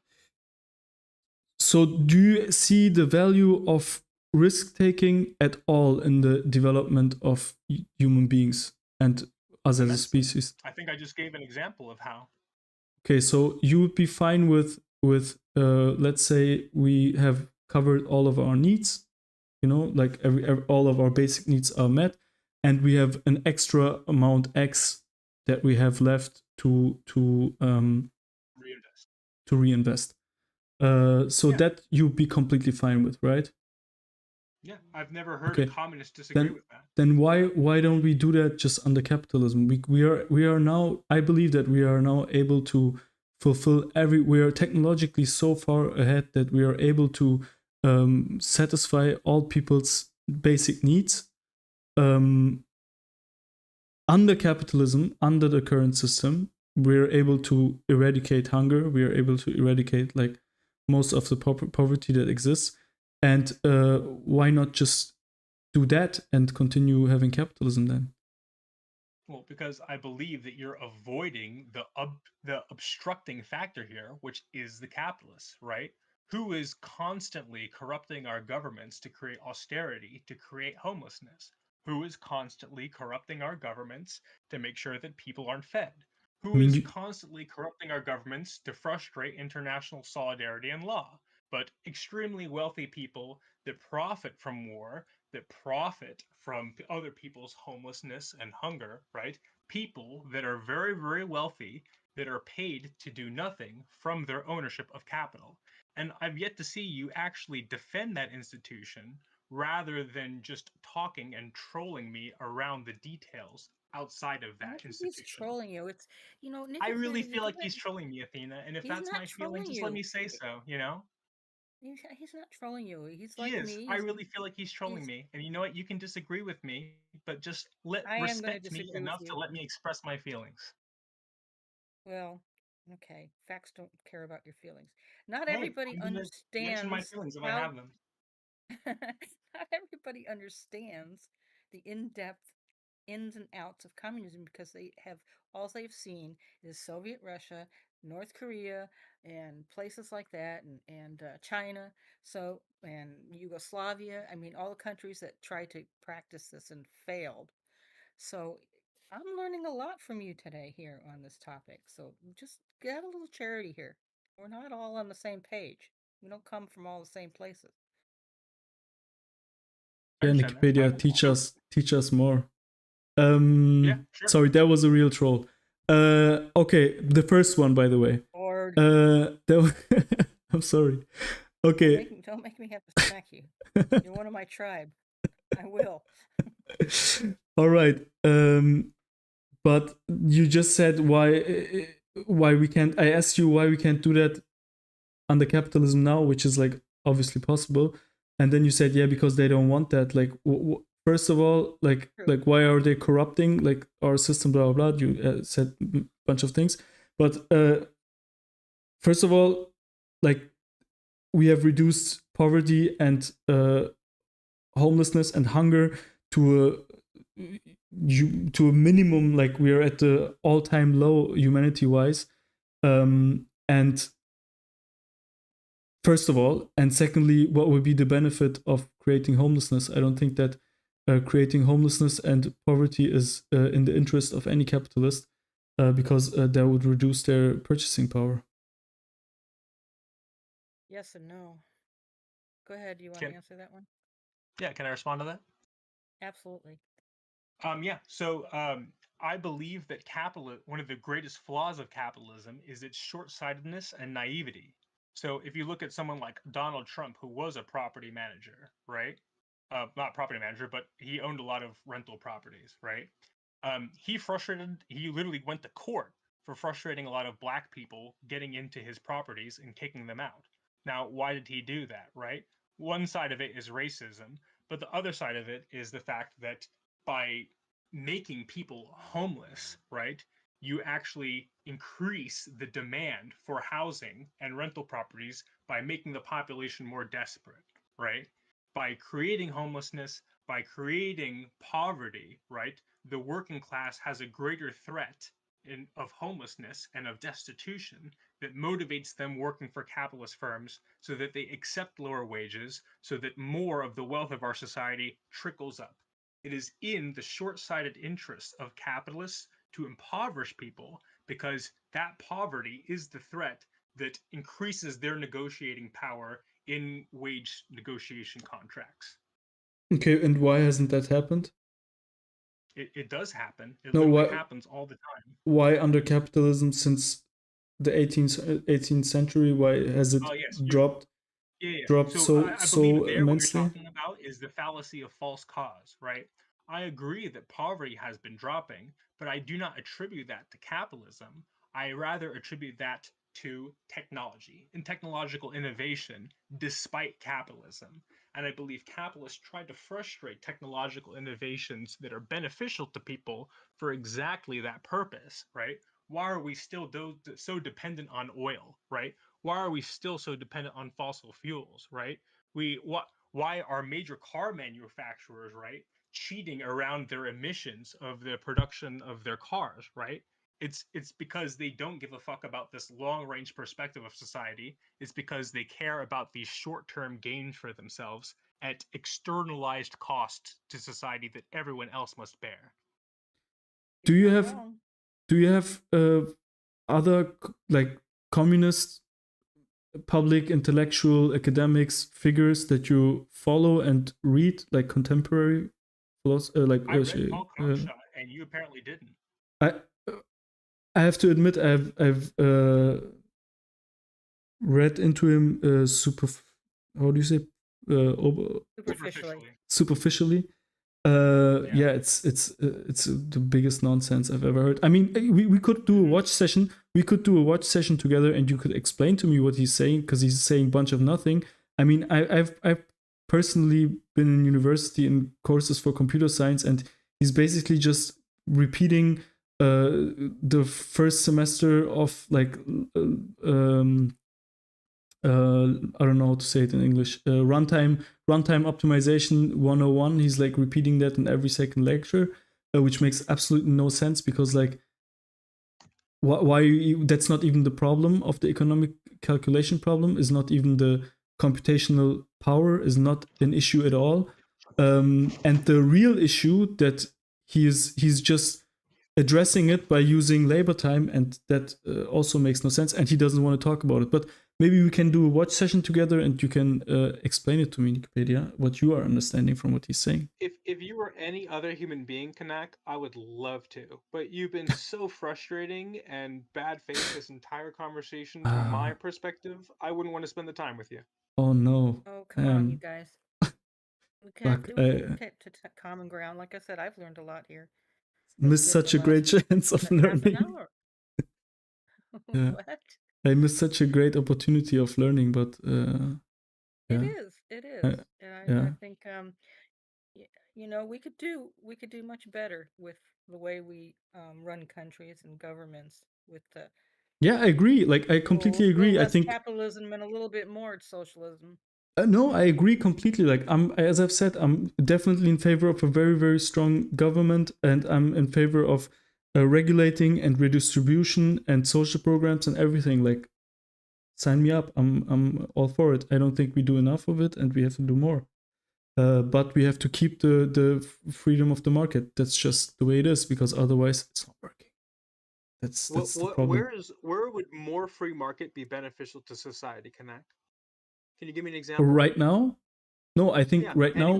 So, do you see the value of risk taking at all in the development of human beings and us as a Immensely. species? I think I just gave an example of how. Okay, so you would be fine with let's say we have covered all of our needs, you know, like all of our basic needs are met, and we have an extra amount X that we have left to Reinvest. reinvest. So Yeah. that you'd be completely fine with, right? Yeah, I've never heard Okay. a communist disagree with that. Then why don't we do that just under capitalism? We are now, I believe that we are now able to fulfill we are technologically so far ahead that we are able to satisfy all people's basic needs. Under capitalism, under the current system, we're able to eradicate hunger. We are able to eradicate like most of the poverty that exists. And why not just do that and continue having capitalism then? Well, because I believe that you're avoiding the obstructing factor here, which is the capitalists, right? Who is constantly corrupting our governments to create austerity, to create homelessness? Who is constantly corrupting our governments to make sure that people aren't fed? I Who mean, is constantly corrupting our governments to frustrate international solidarity and law? But extremely wealthy people that profit from war, that profit from other people's homelessness and hunger, right? People that are very, very wealthy that are paid to do nothing from their ownership of capital. And I've yet to see you actually defend that institution rather than just talking and trolling me around the details outside of I that don't think he's institution. trolling you. It's, I really Nicopedia, feel like go he's ahead. trolling me, Athena, and if He's that's not my feeling, trolling just let you. me say so, you know? He's not trolling you. He's He like is. me. I really feel like he's trolling He's me. And you know what? You can disagree with me, but just I am going to respect me disagree with enough to you. let me express my feelings. Well, okay. Facts don't care about your feelings. Not Hey, everybody I'm gonna mention my understands feelings if I how have them. not everybody understands the in-depth ins and outs of communism because all they've seen is Soviet Russia, North Korea, and places like that, and China, and Yugoslavia. I mean, all the countries that tried to practice this and failed. So I'm learning a lot from you today here on this topic. So just get a little charity here. We're not all on the same page. We don't come from all the same places. I yeah, understand that. Wikipedia, teach us more. Yeah, sure. Sorry, that was a real troll. Okay, the first one, by the way. Or I'm sorry. Okay. don't make me have to smack you. You're one of my tribe. I will. All right. But you just said why we can't. I asked you why we can't do that under capitalism now, which is like obviously possible, and then you said yeah because they don't want that. Like first of all, like why are they corrupting like our system? Blah blah blah. You said a bunch of things, but first of all, like we have reduced poverty and homelessness and hunger to a minimum. Like we are at the all-time low humanity wise, and first of all, and secondly, what would be the benefit of creating homelessness? I don't think that creating homelessness and poverty is in the interest of any capitalist, because that would reduce their purchasing power. Yes and no. Go ahead. Do you want to answer that one? Yeah, can I respond to that? Absolutely. Yeah. So I believe that one of the greatest flaws of capitalism is its short-sightedness and naivety. So if you look at someone like Donald Trump, who was a property manager, right? Not property manager, but he owned a lot of rental properties, right? He literally went to court for frustrating a lot of black people getting into his properties and kicking them out. Now, why did he do that, right? One side of it is racism, but the other side of it is the fact that by making people homeless, right, you actually increase the demand for housing and rental properties by making the population more desperate, right? By creating homelessness, by creating poverty, right, the working class has a greater threat of homelessness and of destitution that motivates them working for capitalist firms so that they accept lower wages, so that more of the wealth of our society trickles up. It is in the short-sighted interests of capitalists to impoverish people because that poverty is the threat that increases their negotiating power in wage negotiation contracts. Okay, and why hasn't that happened? It does happen. It No, literally why? happens all the time. Why under capitalism since the 18th century? Why has it Oh yes, dropped yeah. dropped So so I believe there what you're immensely? talking about is the fallacy of false cause, right? I agree that poverty has been dropping, but I do not attribute that to capitalism. I rather attribute that to technology and technological innovation despite capitalism. And I believe capitalists try to frustrate technological innovations that are beneficial to people for exactly that purpose, right? Why are we still so dependent on oil, right? Why are we still so dependent on fossil fuels, right? Why are major car manufacturers, right, cheating around their emissions of the production of their cars, right? It's because they don't give a fuck about this long range perspective of society. It's because they care about these short term gains for themselves at externalized cost to society that everyone else must bear. Do You're you not have wrong. other like communist public intellectual academics figures that you follow and read, like contemporary philosophy, I read Paul Krugshot, and you apparently didn't. I I have to admit I've read into him how do you say Superficially. superficially. Yeah, it's the biggest nonsense I've ever heard. I mean, we could do a watch session. We could do a watch session together, and you could explain to me what he's saying, because he's saying a bunch of nothing. I mean, I've personally been in university in courses for computer science, and he's basically just repeating the first semester of like I don't know how to say it in English. Runtime optimization 101. He's like repeating that in every second lecture, which makes absolutely no sense, because like why that's not even the problem of the economic calculation problem, is not even the computational power, is not an issue at all. And the real issue that he's just addressing it by using labor time, and that also makes no sense, and he doesn't want to talk about it. But maybe we can do a watch session together, and you can explain it to me, Wikipedia, what you are understanding from what he's saying. If you were any other human being, Kanak, I would love to. But you've been so frustrating and bad faith this entire conversation from my perspective, I wouldn't want to spend the time with you. Oh no. Oh, come on, you guys. We can't Fuck, get to common ground. Like I said, I've learned a lot here. missed such a great chance of Half an learning. hour. Yeah. What? I missed such a great opportunity of learning, but yeah. It is. And I think you know, we could do much better with the way we run countries and governments with the Yeah, I agree. Like, I completely a little agree. I less think capitalism and a little bit more socialism. no, I agree completely. Like, as I've said, I'm definitely in favor of a very, very strong government, and I'm in favor of regulating and redistribution and social programs and everything. Like, sign me up. I'm all for it. I don't think we do enough of it, and we have to do more. But we have to keep the freedom of the market. That's just the way it is, because otherwise it's not working. That's the problem. Where would more free market be beneficial to society, Kanak? Can you give me an example? Right now? No, I think Yeah, right now.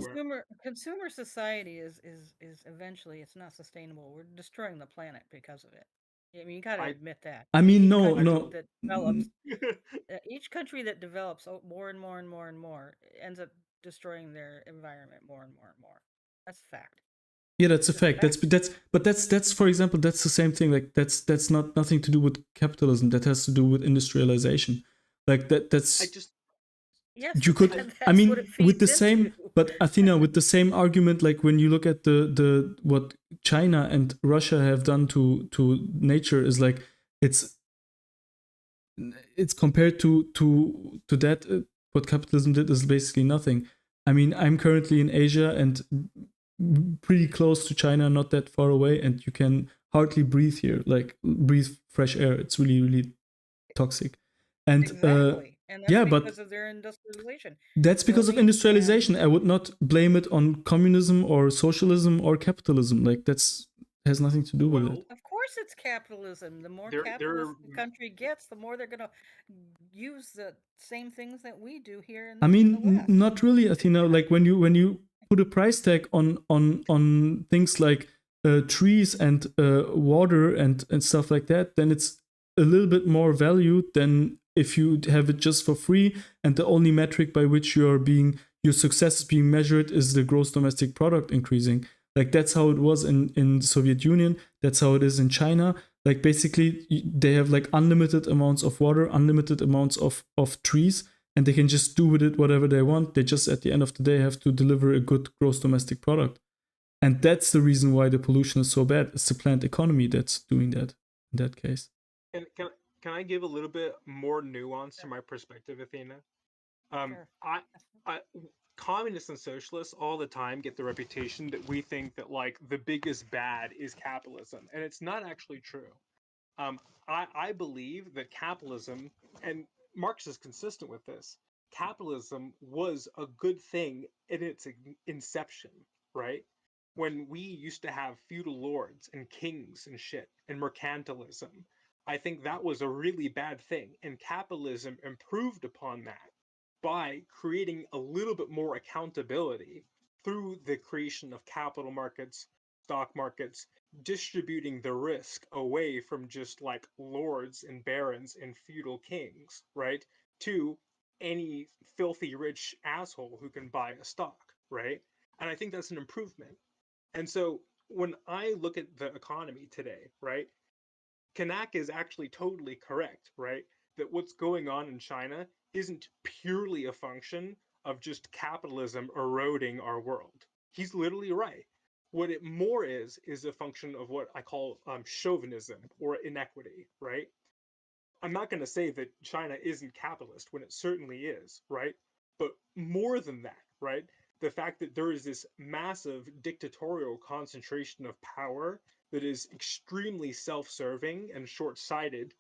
Consumer society is eventually, it's not sustainable. We're destroying the planet because of it. I mean, you got to admit that. I mean, Each no, country no. that develops, each country that develops more and more and more and more ends up destroying their environment more and more and more. That's a fact. Yeah, that's a fact. That's for example, that's the same thing. Like, that's not nothing to do with capitalism. That has to do with industrialization. Like that's. Yes, you could. that's I mean, what it with the feeds same, into. but Athena, with the same argument, like when you look at the what China and Russia have done to nature, is like it's compared to that, what capitalism did is basically nothing. I mean, I'm currently in Asia and pretty close to China, not that far away, and you can hardly breathe here, like breathe fresh air. It's really, really toxic. And exactly. And that's yeah, because but of their industrialization. that's because of industrialization. I would not blame it on communism or socialism or capitalism. Like, that's has nothing to do with it. Of course, it's capitalism. The more capitalist the country gets, the more they're going to use the same things that we do here in the, in the West. Not really, Athena. Like, when you put a price tag on things like trees and water and stuff like that, then it's a little bit more valued than if you have it just for free, and the only metric by which your success is being measured is the gross domestic product increasing. Like, that's how it was in the Soviet Union. That's how it is in China. Like, basically, they have like unlimited amounts of water, unlimited amounts of trees, and they can just do with it whatever they want. They just, at the end of the day, have to deliver a good gross domestic product. And that's the reason why the pollution is so bad. It's the planned economy that's doing that in that case. Can I give a little bit more nuance to my perspective, Athena? Sure. I communists and socialists all the time get the reputation that we think that like the biggest bad is capitalism, and it's not actually true. I believe that capitalism, and Marx is consistent with this, capitalism was a good thing in its inception, right? When we used to have feudal lords and kings and shit and mercantilism, I think that was a really bad thing. And capitalism improved upon that by creating a little bit more accountability through the creation of capital markets, stock markets, distributing the risk away from just like lords and barons and feudal kings, right? To any filthy rich asshole who can buy a stock, right? And I think that's an improvement. And so when I look at the economy today, right, Kanak is actually totally correct, right? That what's going on in China isn't purely a function of just capitalism eroding our world. He's literally right. What it more is a function of what I call chauvinism or inequity, right? I'm not going to say that China isn't capitalist when it certainly is, right? But more than that, right? The fact that there is this massive dictatorial concentration of power that is extremely self serving and short sighted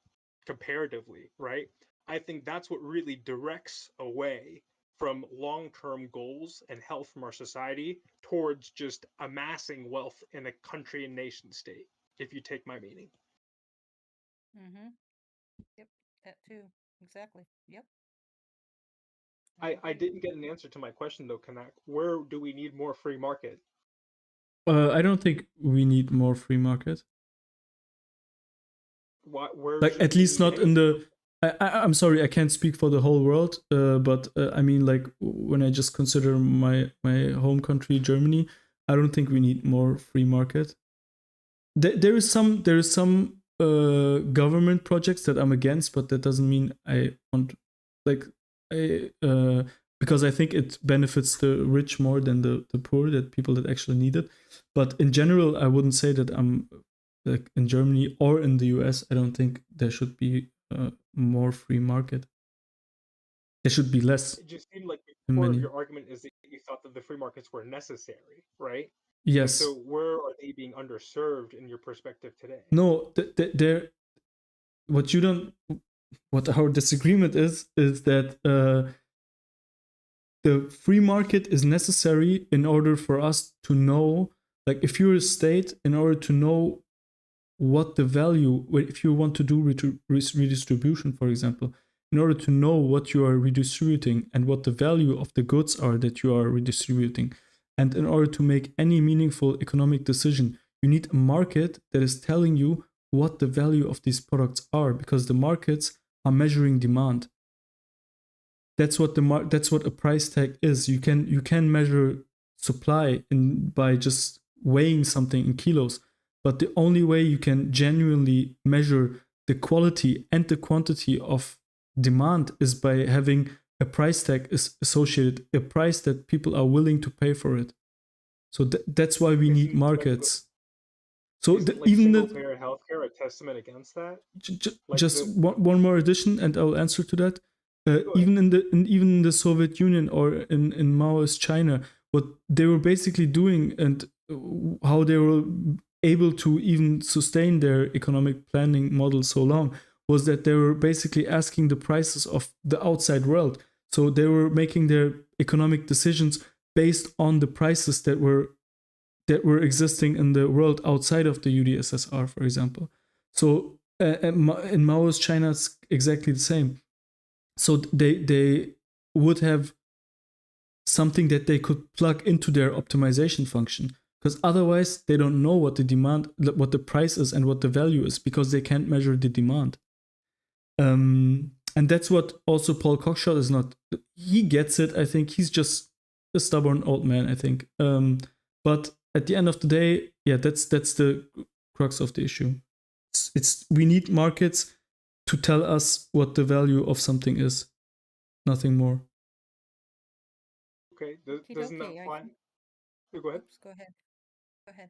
comparatively, right? I think that's what really directs away from long term goals and health from our society towards just amassing wealth in a country and nation state, if you take my meaning. Mm-hmm. Yep. That too. Exactly. Yep. I agree. didn't get an answer to my question though, Kanak. Where do we need more free market? I don't think we need more free market. Where Like, should at we least need not in the. I'm sorry, I can't speak for the whole world. But I mean, like, when I just consider my home country, Germany, I don't think we need more free market. There is some government projects that I'm against, but that doesn't mean I want, like, because I think it benefits the rich more than the poor, that people that actually need it. But in general, I wouldn't say that I'm like in Germany or in the US. I don't think there should be more free market. There should be less It just seemed like the in core of many. your argument is that you thought that the free markets were necessary, right? And Yes. so where are they being underserved in your perspective today? No, there. What you don't. What our disagreement is that the free market is necessary in order for us to know, like, if you're a state, in order to know what the value, if you want to do redistribution, for example, in order to know what you are redistributing and what the value of the goods are that you are redistributing, and in order to make any meaningful economic decision, you need a market that is telling you what the value of these products are, because the markets are measuring demand. That's what that's what a price tag is. You can measure supply by just weighing something in kilos, but the only way you can genuinely measure the quality and the quantity of demand is by having a price tag is associated, a price that people are willing to pay for it. So that's why we need markets. So Isn't like even single the payer healthcare a testament against that? Like just the one more addition, and I'll answer to that. Even in the Soviet Union or in Maoist China, what they were basically doing and how they were able to even sustain their economic planning model so long was that they were basically asking the prices of the outside world. So they were making their economic decisions based on the prices that were existing in the world outside of the UdSSR, for example. So in Maoist China, it's exactly the same. So they would have something that they could plug into their optimization function, because otherwise they don't know what the demand, what the price is, and what the value is, because they can't measure the demand. And that's what also Paul Cockshott is not. He gets it. I think he's just a stubborn old man, I think. But at the end of the day, yeah, that's the crux of the issue. It's we need markets to tell us what the value of something is, nothing more. Okay, doesn't that Okey-dokey, fly? Go ahead. Oops, go ahead. Go ahead.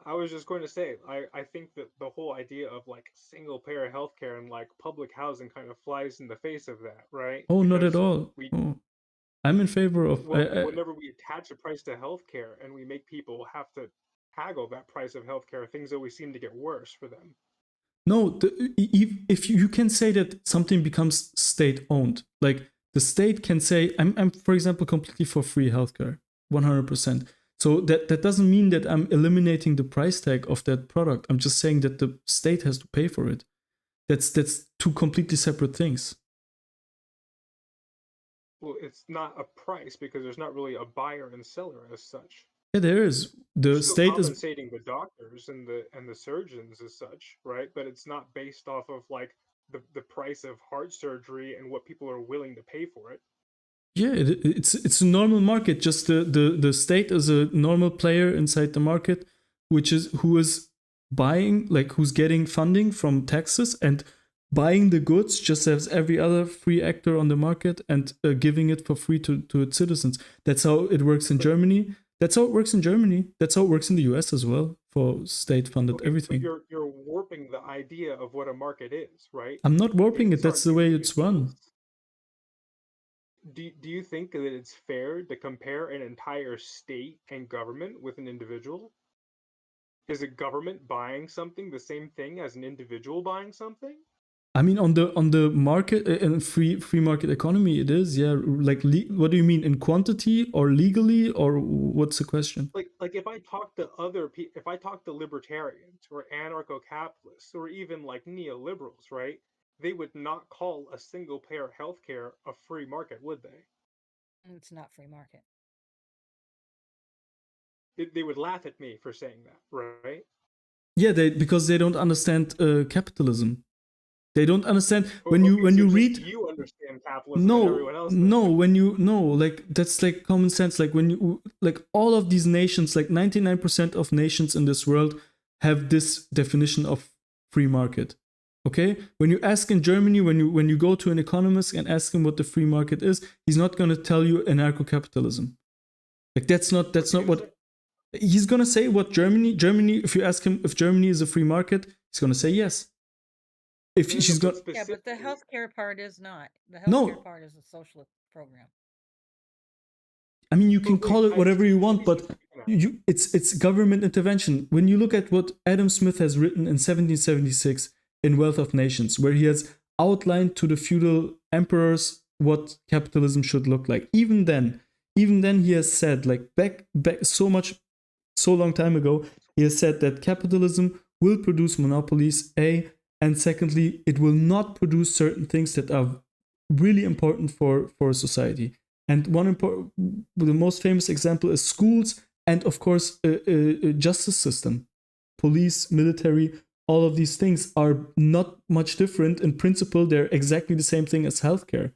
I was just going to say, I think that the whole idea of like single payer healthcare and like public housing kind of flies in the face of that, right? Oh, not at Because all. I'm in favor of. whenever we attach a price to healthcare and we make people have to haggle that price of healthcare, things always seem to get worse for them. No, if you can say that something becomes state owned, like the state can say, I'm for example completely for free healthcare, 100%. So that doesn't mean that I'm eliminating the price tag of that product. I'm just saying that the state has to pay for it. That's two completely separate things. Well, it's not a price because there's not really a buyer and seller as such. Yeah, there is. You're The still state is. compensating the doctors and the surgeons as such, right? But it's not based off of like the price of heart surgery and what people are willing to pay for it. Yeah, it's a normal market. Just the state is a normal player inside the market, who is buying, like who's getting funding from taxes and buying the goods just as every other free actor on the market, and giving it for free to its citizens. That's how it works in Germany. That's how it works in Germany. That's how it works in the US as well, for state funded Okay, everything. but you're warping the idea of what a market is, right? I'm not warping it. That's the way you it's run. Do you think that it's fair to compare an entire state and government with an individual? Is a government buying something the same thing as an individual buying something? I mean, on the market, in free market economy, it is, yeah. Like, what do you mean, in quantity or legally, or what's the question? Like if I talk to if I talk to libertarians or anarcho-capitalists or even like neoliberals, right? They would not call a single payer healthcare a free market, would they? It's not free market. They would laugh at me for saying that, right? Yeah, because they don't understand capitalism. They don't understand when Okay, you so read. you understand capitalism and everyone else does. No, like that's like common sense. Like when you like all of these nations, like 99% of nations in this world have this definition of free market. Okay, when you ask in Germany, when you go to an economist and ask him what the free market is, he's not going to tell you anarcho-capitalism. Like that's not what he's going to say. What Germany, if you ask him if Germany is a free market, he's going to say yes. If she's got Yeah, but the healthcare part is not. The No. healthcare part is a socialist program. I mean, you can But call wait, it whatever you want, but it's government intervention. When you look at what Adam Smith has written in 1776 in Wealth of Nations, where he has outlined to the feudal emperors what capitalism should look like. Even then he has said, like back so long time ago, he has said that capitalism will produce monopolies, and secondly, it will not produce certain things that are really important for society. And the most famous example is schools, and of course, a justice system, police, military. All of these things are not much different in principle. They're exactly the same thing as healthcare.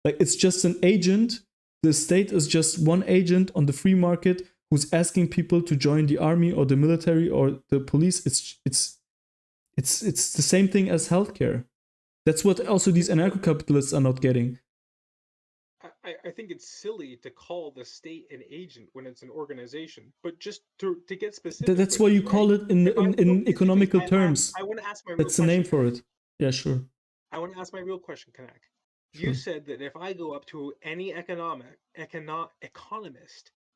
Like it's just an agent. The state is just one agent on the free market who's asking people to join the army or the military or the police. It's the same thing as healthcare. That's what also these anarcho-capitalists are not getting. I think it's silly to call the state an agent when it's an organization, but just to get specific. That's why you call it in economical terms. I want to ask my real That's the name for it. Yeah, sure. I want to ask my real question, Kanak. Sure. You said that if I go up to any economist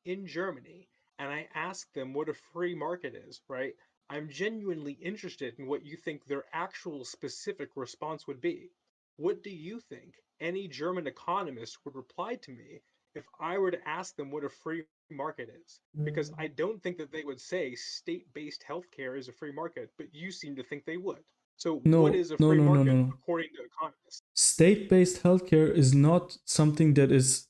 in Germany and I ask them what a free market is, right? I'm genuinely interested in what you think their actual specific response would be. What do you think any German economist would reply to me if I were to ask them what a free market is? Because I don't think that they would say state-based healthcare is a free market, but you seem to think they would. So what is a free market according to economists? State-based healthcare is not something that is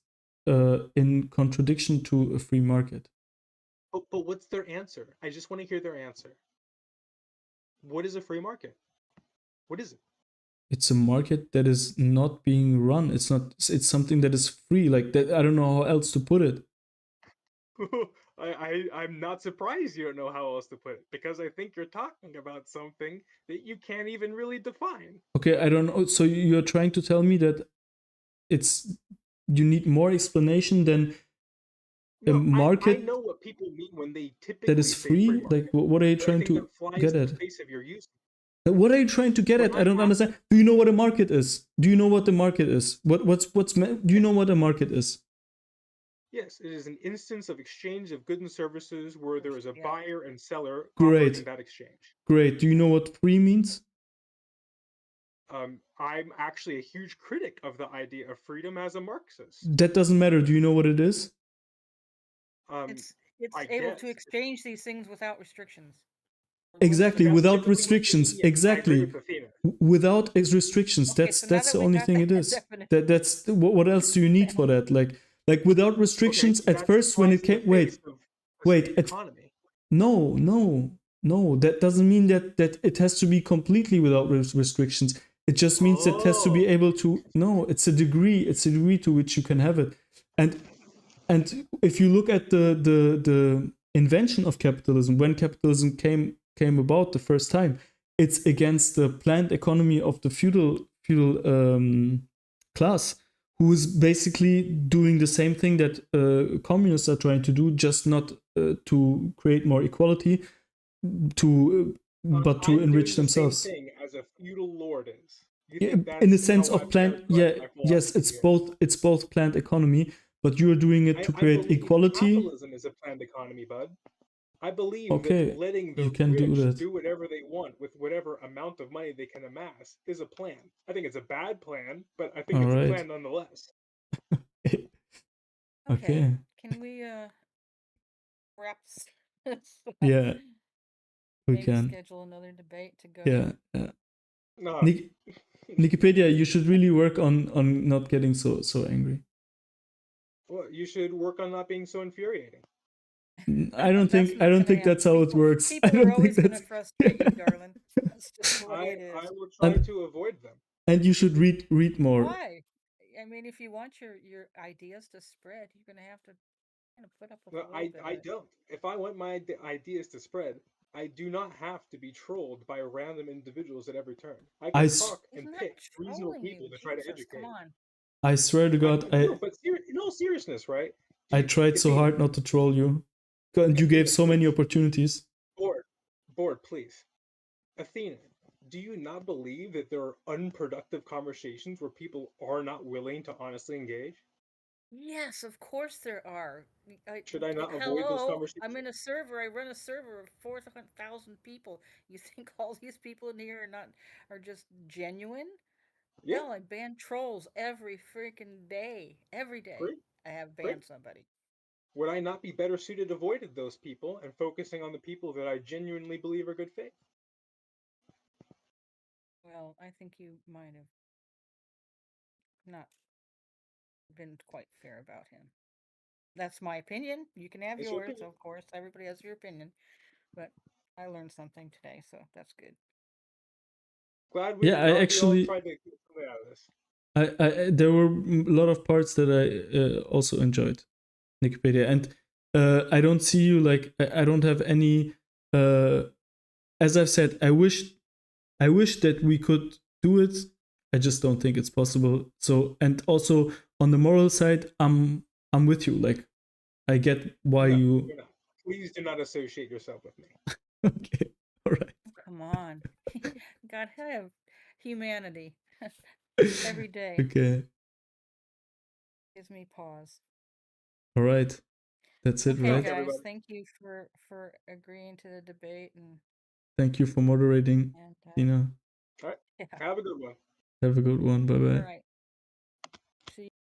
in contradiction to a free market. But what's their answer? I just want to hear their answer. What is a free market? What is it? It's a market that is not being run. It's something that is free. Like that, I don't know how else to put it. I'm not surprised you don't know how else to put it, because I think you're talking about something that you can't even really define. Okay, I don't know. So you're trying to tell me that you need more explanation than a market. I know what people mean when they typically that is free. Like, what are you trying to get at? What are you trying to get at? I don't understand. Do you know what a market is? Do you know what the market is? Do you know what a market is? Yes, it is an instance of exchange of goods and services where there is a buyer and seller Great. operating that exchange. Great. Do you know what free means? I'm actually a huge critic of the idea of freedom as a Marxist. That doesn't matter. Do you know what it is? It's I able to guess. exchange these things without restrictions. Exactly, That's without typically what restrictions. Athena- I agree Exactly. with Athena. Without restrictions. Okay, That's so now that's that the we only got thing it that is. definition. That's what else do you need for that? Like without restrictions Okay, at that first when it flies in the came wait, face of a wait, state economy. no, that doesn't mean that it has to be completely without restrictions. It just means it has to be able to, no, it's a degree to which you can have it. And if you look at the invention of capitalism, when capitalism came about the first time, it's against the planned economy of the feudal class, who is basically doing the same thing that communists are trying to do, just not to create more equality, but to I'm enrich doing the same themselves. thing as a feudal lord is. You Yeah, think that's in the sense how of I've planned, characterized my yes, philosophy here. it's both planned economy, but you're doing it to I create believe equality. capitalism is a planned economy, bud. I believe that Okay, letting you the can do rich that. do whatever they want with whatever amount of money they can amass is a plan. I think it's a bad plan, but I think All it's a right. plan nonetheless. Okay. Can we wrap this up? Yeah, we Maybe can. schedule another debate to go. Yeah. No, Wikipedia, you should really work on not getting so angry. well, you should work on not being so infuriating. I don't That's think not gonna that's how it happen. works. I People are don't think always gonna that's frustrate you, darling. That's just the way it I is. will try And- to avoid them. and you should read more. Why? I mean, if you want your ideas to spread, you're gonna have to kind of put up with No, a little bit I of it. don't. If I want my ideas to spread, I do not have to be trolled by random individuals at every turn. I can talk He's and not pick reasonable trolling people you, to try to Jesus. Come educate. on. I swear to God, No, but in all seriousness, right? I tried so Athena, hard not to troll you. And you gave Athena, so many please. opportunities. Board, please. Athena, do you not believe that there are unproductive conversations where people are not willing to honestly engage? Yes, of course there are. Should I not avoid those Hello, conversations? I'm in a server. I run a server of 4,000 people. You think all these people in here are just genuine? Yeah, Hell, I ban trolls every freaking day. Every day great, I have great. banned somebody. Would I not be better suited avoiding those people and focusing on the people that I genuinely believe are good faith? Well, I think you might have not been quite fair about him. That's my opinion. You can have It's your yours, opinion. of course. Everybody has your opinion. But I learned something today, so that's good. Glad Yeah, I we all actually, tried to get something out of this. there were a lot of parts that I also enjoyed, Wikipedia, and I don't see you like I don't have any. As I've said, I wish that we could do it. I just don't think it's possible. So, and also on the moral side, I'm with you. Like, I get why No, you. you're not. Please do not associate yourself with me. Okay, all right. Come on. God have humanity every day. Okay, Gives me pause. all right. That's it, Okay, right? guys, everybody. thank you for agreeing to the debate Thank you for moderating, and Tina. All right. yeah. Have a good one. Have a good one. Bye bye. All right.